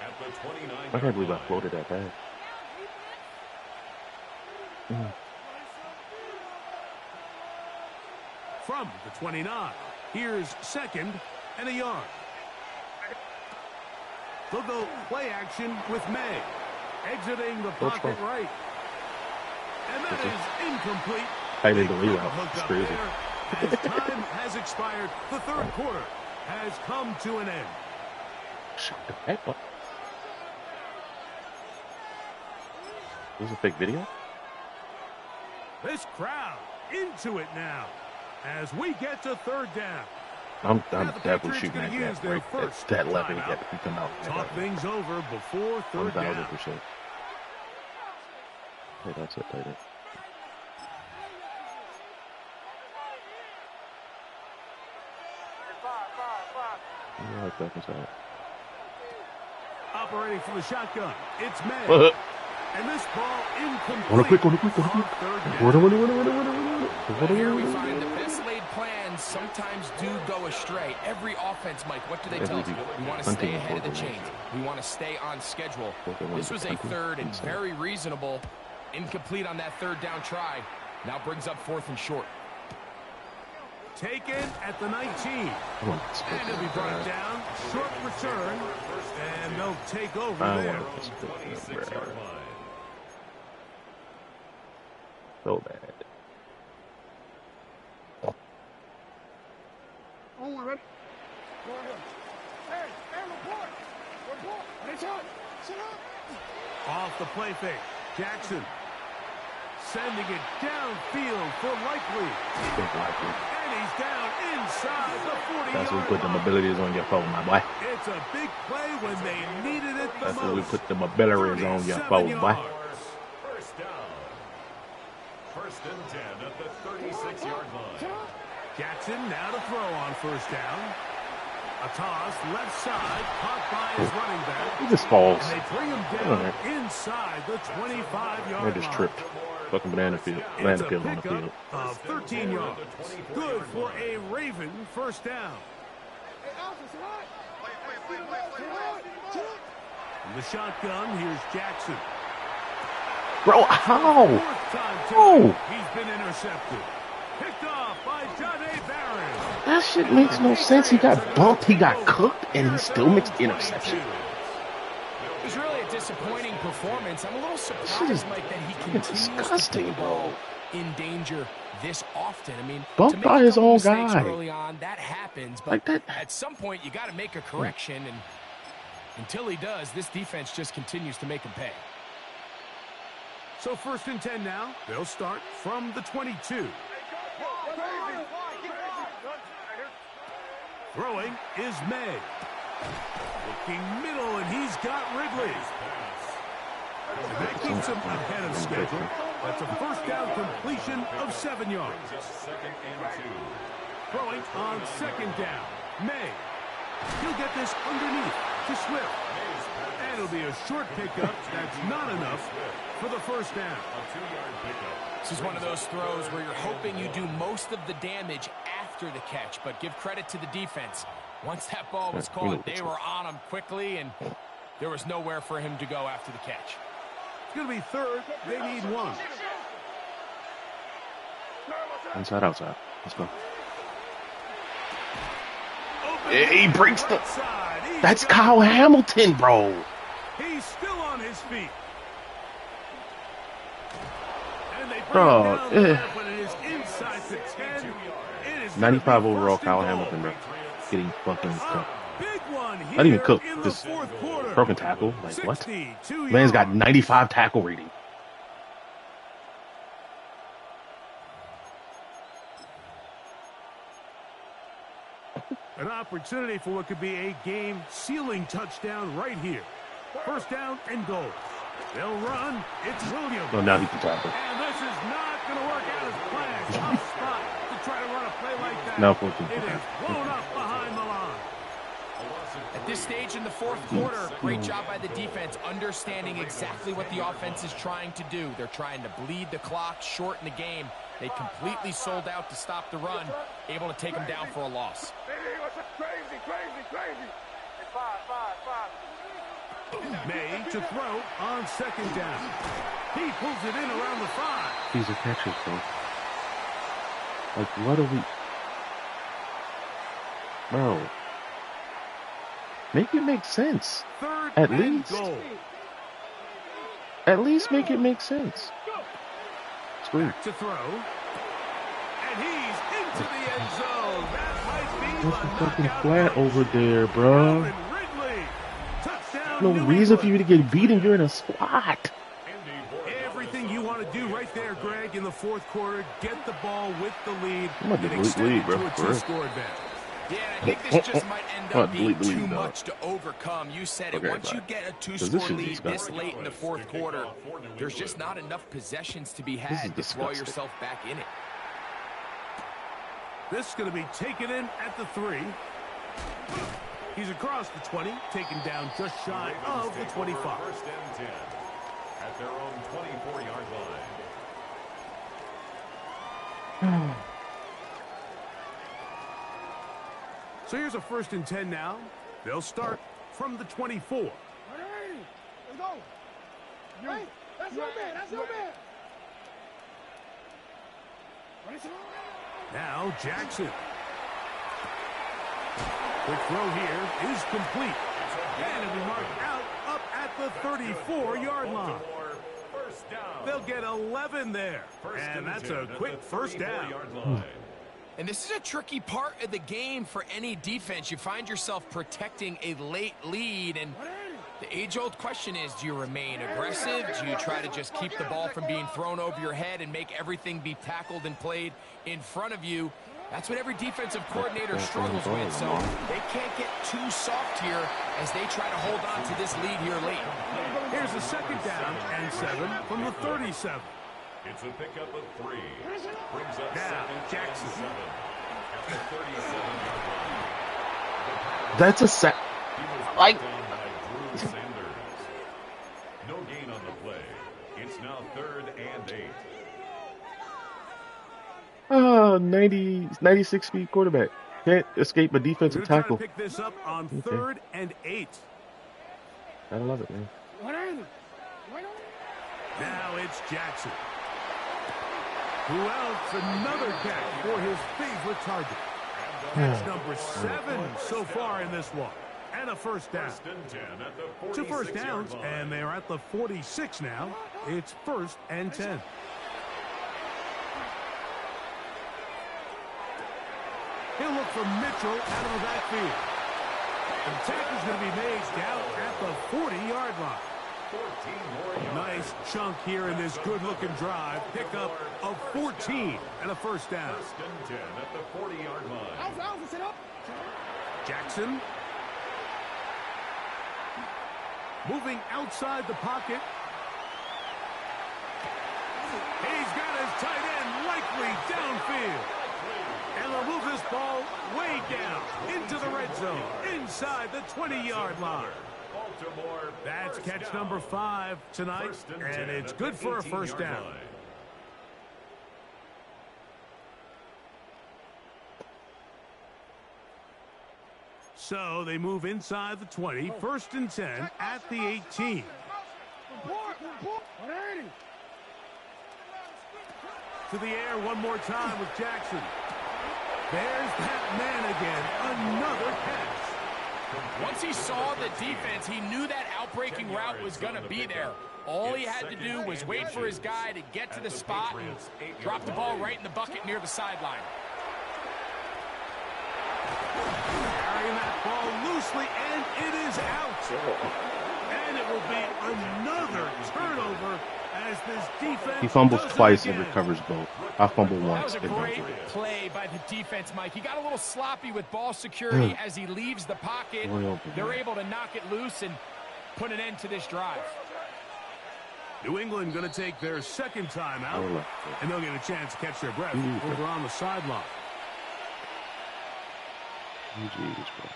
at the 29. I can't believe I floated that pass. From the 29, here's 2nd and a yard. They'll go play action with May. Exiting the pocket right. And that is incomplete. I didn't believe that. It's crazy. As time has expired, the third quarter has come to an end. Shut the heck up. This is a fake video? This crowd into it now as we get to third down. I'm definitely shooting at that right at that level yet to come out. Talk things over before third down. 1,000%. Hey, that's it, later. Yeah, that's inside. Operating from the shotgun, it's May. And this ball incomplete. Go quick. Here we find the best laid plans sometimes do go astray. Every offense, Mike, what do they tell us? We want to stay ahead of the chains. We want to stay on schedule. This was a third and very reasonable. Incomplete on that third down try. Now brings up 4th and short. Taken at the 19. And it'll be brought down. Short return. And they'll take over there. So bad. Oh, we're ready. Go ahead. Hey, report. Sit up. Off the play fake. Jackson. Sending it downfield for Likely. And he's down inside the 40-yard line. That's when we put the abilities on your phone, my boy. It's a big play when they needed it the most. That's when we put the abilities on your phone, boy. First down. 1st and 10 at the 36-yard line. Jackson now to throw on first down. A toss left side, caught by his running back. He just falls. And they bring him down inside the 25-yard line. They just tripped. Fucking banana peel on the field. Of 13 yards. Good for a Raven first down. From the shotgun, here's Jackson. Bro, how? He's been intercepted. Picked off by Jahdae Barron. That shit makes no sense. He got bumped, he got cooked, and he still makes the interception. It was really a disappointing performance. I'm a little surprised, Mike, that he continues to put the ball in danger this often. I mean, bumped by his own guy. Early on, that happens, but like that. At some point, you got to make a correction, and until he does, this defense just continues to make him pay. So 1st and 10 now. They'll start from the 22. Throwing is May. Looking middle, and he's got Ridley. And that keeps him ahead of schedule. That's a first down completion of 7 yards. Throwing on 2nd down. May. He'll get this underneath to Swift. And it'll be a short pickup. That's not enough for the first down. This is one of those throws where you're hoping you do most of the damage after the catch, but give credit to the defense. Once that ball was caught, they were on him quickly, and there was nowhere for him to go after the catch. It's going to be 3rd. They need 1. Inside, outside. Let's go. He breaks the... That's Kyle Hamilton, bro. He's still on his feet. And they bro, but it is inside the 10. It is 95 overall Kyle Hamilton, bro. Getting fucking cooked. Not even cooked. Just broken tackle. Like, what? Man's got 95 tackle rating. An opportunity for what could be a game-sealing touchdown right here. First down and goal. They'll run. It's Williams. Oh, now he can tackle. And this is not going to work out as planned. Tough spot to try to run a play like that. No, it is blown up behind the line. At this stage in the fourth quarter, great job by the defense, understanding exactly what the offense is trying to do. They're trying to bleed the clock, shorten the game. They completely sold out to stop the run, able to take them down for a loss. Crazy. May to throw on second down. He pulls it in around the 5. He's a catcher, bro. Like, what are we... Bro. Make it make sense. Third At and least. goal. At least make it make sense. Screw. Back to throw. And he's into the end zone. That might be What's the fucking knockout flat punch. over there, bro? Ridley. Touchdown, No New reason for England. you to get beaten. You're in a squat. Everything you want to do right there, Greg, in the fourth quarter. Get the ball with the lead. I'm about to And delete extend lead, it bro. to a For real. two-score advantage. Yeah, I think this just might end Oh, up being delete, too dog. much to overcome. You said it. Okay, Once bye. you get a 'Cause this two-score is lead this disgusting. late in the fourth quarter, there's just not enough possessions to be This is had to throw disgusting. yourself back in it. This is going to be taken in at the 3. He's across the 20, taken down just shy of the 25. First and 10 at their own 24-yard line. So here's a 1st and 10 now. They'll start from the 24. Hey, let's go. Hey, that's your man. Now Jackson. Quick throw here is complete. And it'll be marked out up at the 34-yard line. First down. They'll get 11 there. And that's a quick first down. And this is a tricky part of the game for any defense. You find yourself protecting a late lead, and the age-old question is, do you remain aggressive? Do you try to just keep the ball from being thrown over your head and make everything be tackled and played in front of you? That's what every defensive coordinator struggles with, so they can't get too soft here as they try to hold on to this lead here late. Here's a 2nd down and 7 from the 37. It's a pickup of 3. Brings up Now, 2nd Jackson. and 7 at the 37-yard line. That's a sack. He was Like- brought down by Drew Sanders. No gain on the play. It's now 3rd and 8. 96 speed quarterback. Can't escape a defensive We're going to tackle. pick this up on Okay. 3rd and 8. I love it, man. Now it's Jackson. Who else? Another catch for his favorite target. Catch number 7 so far in this one. And a first down. First and 10 at the 2 first 46-yard downs, line. and they're at the 46 now. It's 1st and 10. He'll look for Mitchell out of the backfield. The tackle's going to be made down at the 40-yard line. 14 more yards. Nice chunk here in this good-looking drive. Pickup of 14 and a first down. First and 10 at the 40-yard line. Alpha, sit up. Jackson. Moving outside the pocket. He's got his tight end likely downfield. And they'll move this ball way down into the red zone, inside the 20-yard line. Baltimore. That's first catch down. number 5 tonight, First and and 10 it's at good the for a first 18-yard down. line. So they move inside the 20, 1st and 10 at the 18. To the air one more time with Jackson. There's that man again, another catch. Once he saw the defense, he knew that outbreaking route was going to be there. All he had to do was wait for his guy to get to the spot and drop the ball right in the bucket near the sideline. Carrying that ball loosely, and it is out. And it will be another turnover as this defense He fumbles does it twice and again. recovers both. I fumble That once. was a and don't. great play by the defense, Mike. He got a little sloppy with ball security as he leaves the pocket. Boy, They're able to knock it loose and put an end to this drive. New England going to take their second time out, and they'll get a chance to catch their breath over on the sideline. Jeez, bro.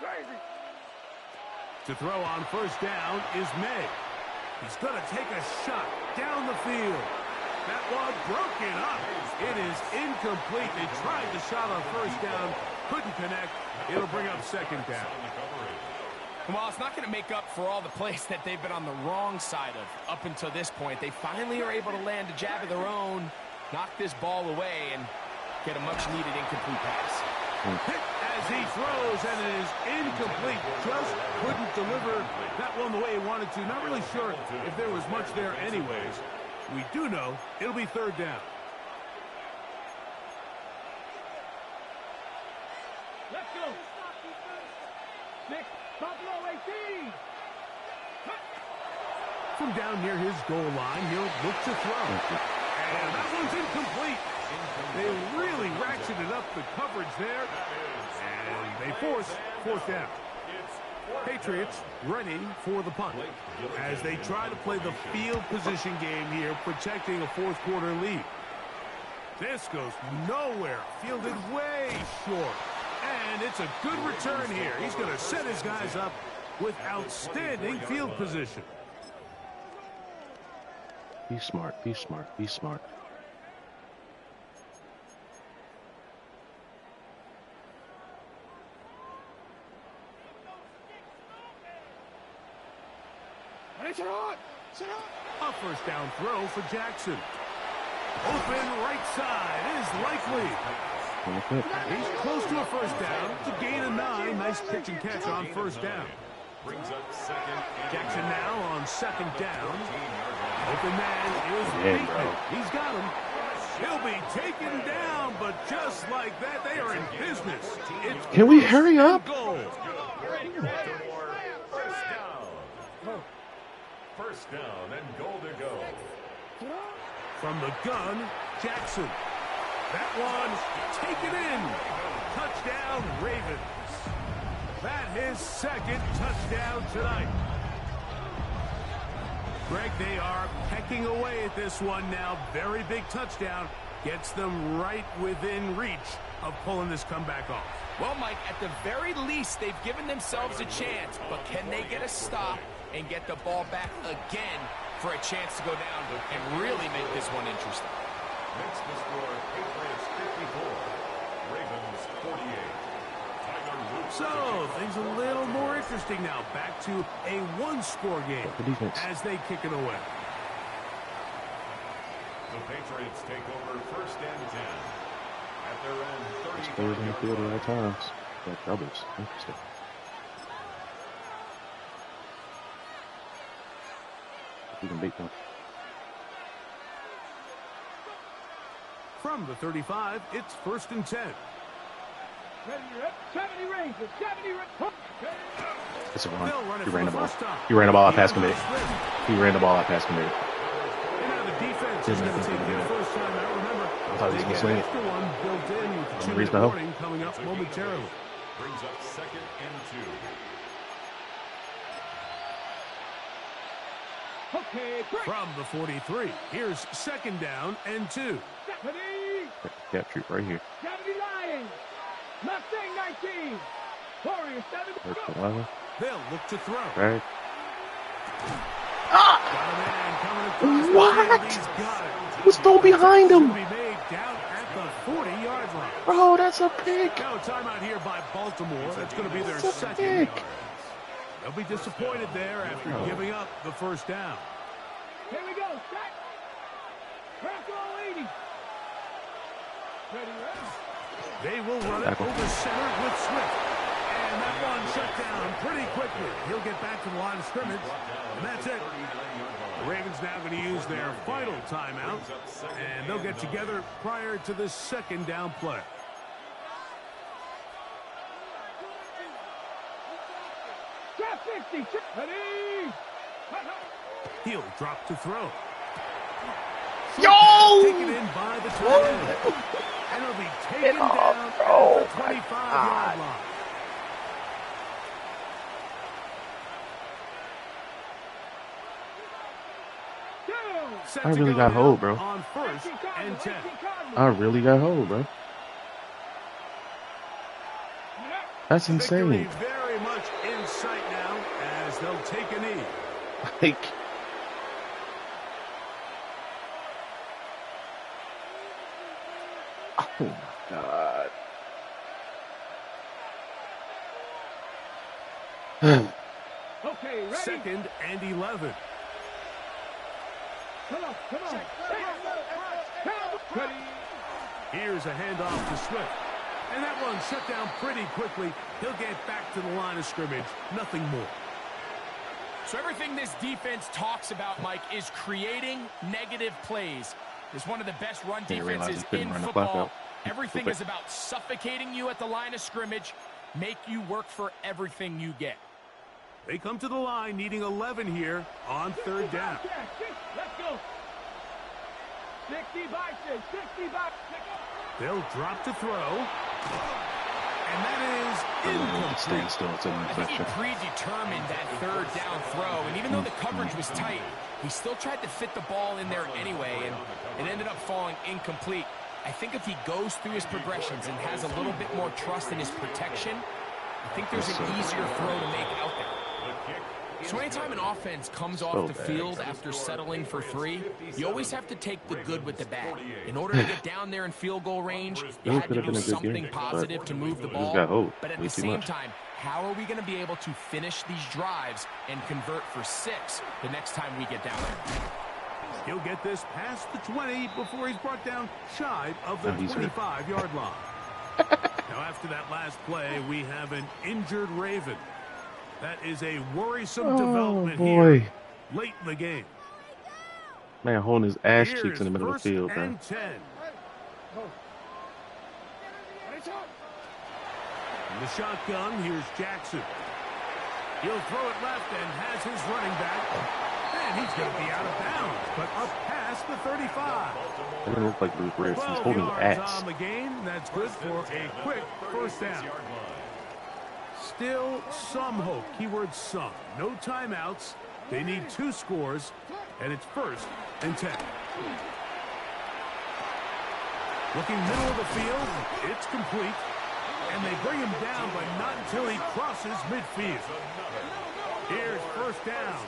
Crazy. To throw on first down is May. He's going to take a shot down the field. That one broken up. It is incomplete. They tried the shot on first down. Couldn't connect. It'll bring up second down. Well, it's not going to make up for all the plays that they've been on the wrong side of up until this point. They finally are able to land a jab of their own, knock this ball away, and get a much-needed incomplete pass. As he throws, and it is incomplete. Just couldn't deliver that one the way he wanted to. Not really sure if there was much there anyways. We do know it'll be third down. Let's go. 6, Buffalo 18. From down near his goal line, he'll look to throw. And that one's incomplete. They really ratcheted up the coverage there. And they force fourth down. Patriots ready for the punt as they try to play the field position game here, protecting a fourth quarter lead. This goes nowhere. Fielded way short. And it's a good return here. He's going to set his guys up with outstanding field position. Be smart, be smart, be smart. A first down throw for Jackson. Open right side is likely. He's close to a first down. It's a gain of 9. Nice pitch and catch on first down. Jackson now on second down. Open man is Bateman. He's got him. He'll be taken down, but just like that, they are in business. Can we hurry up? First down and goal to go. From the gun, Jackson. That one taken in. Touchdown, Ravens. That his second touchdown tonight. Greg, they are pecking away at this one now. Very big touchdown. Gets them right within reach of pulling this comeback off. Well, Mike, at the very least, they've given themselves a chance. But can they get a stop and get the ball back again for a chance to go down and really make this one interesting? Makes the score Patriots 54, Ravens 48. So, things a little more interesting now. Back to a one-score game as they kick it away. The Patriots take over first and 10. At their end, 30. It's third and field at all times. Got doubles. Interesting. We can beat them. From the 35, it's first and 10. Ready, 70 Rangers, 70 Rangers. It's a run. He ran the ball. He ran the ball out past committee. He ran the ball out past committee. Now the defense is going to take their first time out. Remember, I thought he was going to swing it. one built in with the 2-minute warning coming up momentarily. Brings up second and 2. Okay, from the 43, here's second down and 2. Capture right here. 70 Lions. Mustang 19. Warriors 7. First 11. They'll look to throw. Right. What? He was thrown behind him. Be made down at the 40-yard line. Bro, that's a pick. Now timeout here by Baltimore. That's going to be their That's a second. pick. They'll be disappointed there after giving up the first down. Here we go. Set. Bronco 80. Ready, They will run it over center with Swift. And that one shut down pretty quickly. He'll get back to the line of scrimmage. And that's it. The Ravens now going to use their final timeout. And they'll get together prior to the second down play. Drop 50. Ready. He'll drop to throw. Yo! Taken in by the 20. And it'll be taken down at the 25-yard line. I really got hold, bro. On first and 10. I really got hold, bro. That's Victory insane. very much in sight now as they'll take a knee. Like, oh my God. Okay, ready? 2nd and 11. Come on, come on. Ready? Here's a handoff to Swift. And that one shut down pretty quickly. He'll get back to the line of scrimmage. Nothing more. So everything this defense talks about, Mike, is creating negative plays. It's one of the best run defenses in football. Everything is about suffocating you at the line of scrimmage, make you work for everything you get. They come to the line needing 11 here on 3rd down. Let's go. 60 by 6, 60 by 6. They'll drop to throw. And that is incomplete. I think he predetermined that 3rd down throw, and even though the coverage was tight, he still tried to fit the ball in there anyway, and it ended up falling incomplete. I think if he goes through his progressions and has a little bit more trust in his protection, I think there's an easier throw to make out there. So anytime an offense comes off the field after settling for 3, you always have to take the good with the bad. In order to get down there in field goal range, you had to do something positive to move the ball. But at the same time, how are we going to be able to finish these drives and convert for 6 the next time we get down there? He'll get this past the 20 before he's brought down shy of the 25-yard line. Now, after that last play, we have an injured Raven. That is a worrisome development here late in the game. Man, holding his ass cheeks in the middle of the field. And 10. In the shotgun, here's Jackson. He'll throw it left and has his running back. And he's going to be out of bounds, but up past the 35. It doesn't look like Luke Rivers. He's holding the ass. On the game. That's good for a quick 1st down. Still some hope. Keyword some. No timeouts. They need 2 scores, and it's 1st and 10. Looking middle of the field, it's complete. And they bring him down, but not until he crosses midfield. Here's 1st down.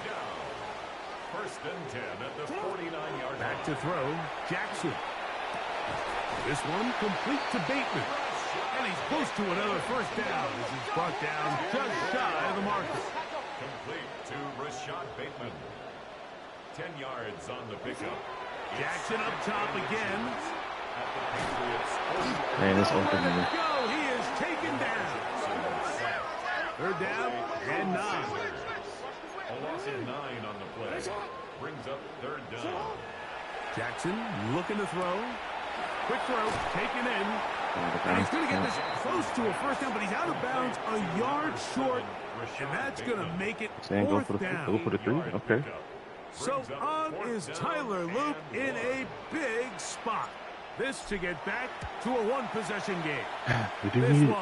1st and 10 at the 49-yard line. Back to throw, Jackson. This one complete to Bateman. And he's close to another 1st down as he's brought down just shy of the marker. Complete to Rashad Bateman. 10 yards on the pickup. Jackson up top again. At the Patriots. Man, it's open here. He is taken down. 3rd down and 9. A loss of 9 on the play. Brings up 3rd down. Jackson looking to throw. Quick throw, taken in. And he's going to get this close to a 1st down, but he's out of bounds a yard short. And that's going to make it 4th down. Go for the 3? Okay. So on is Tyler Loop in a big spot. This to get back to a 1-possession game. We do need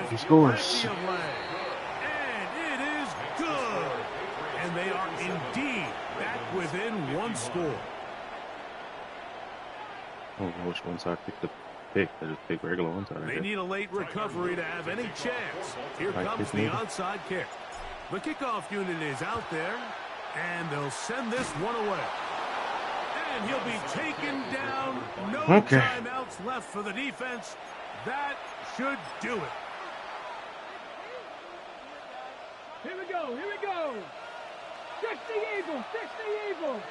2 scores. And it is good. And they are indeed back within 1 score. I don't know which ones I picked the pick. I just picked regular ones. They need a late recovery to have any chance. Here comes the onside kick. The kickoff unit is out there, and they'll send this one away. And he'll be taken down. No timeouts left for the defense. That should do it. Here we go, here we go. 60 Eagles, 60 Eagles.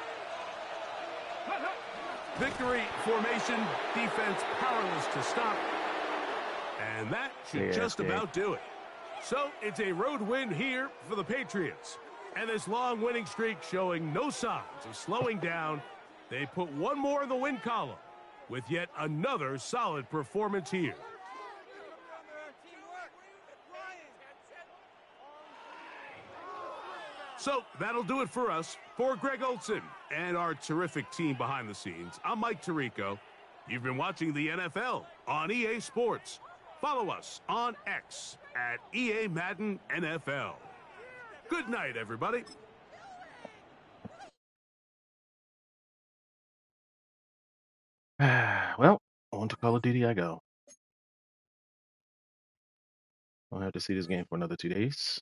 Victory formation, defense powerless to stop. And that should just about do it. So it's a road win here for the Patriots. And this long winning streak showing no signs of slowing down. They put one more in the win column with yet another solid performance here. So that'll do it for us. For Greg Olson and our terrific team behind the scenes, I'm Mike Tirico. You've been watching the NFL on EA Sports. Follow us on X at EA Madden NFL. Good night, everybody. Well, on to Call of Duty I go. I'll have to see this game for another 2 days.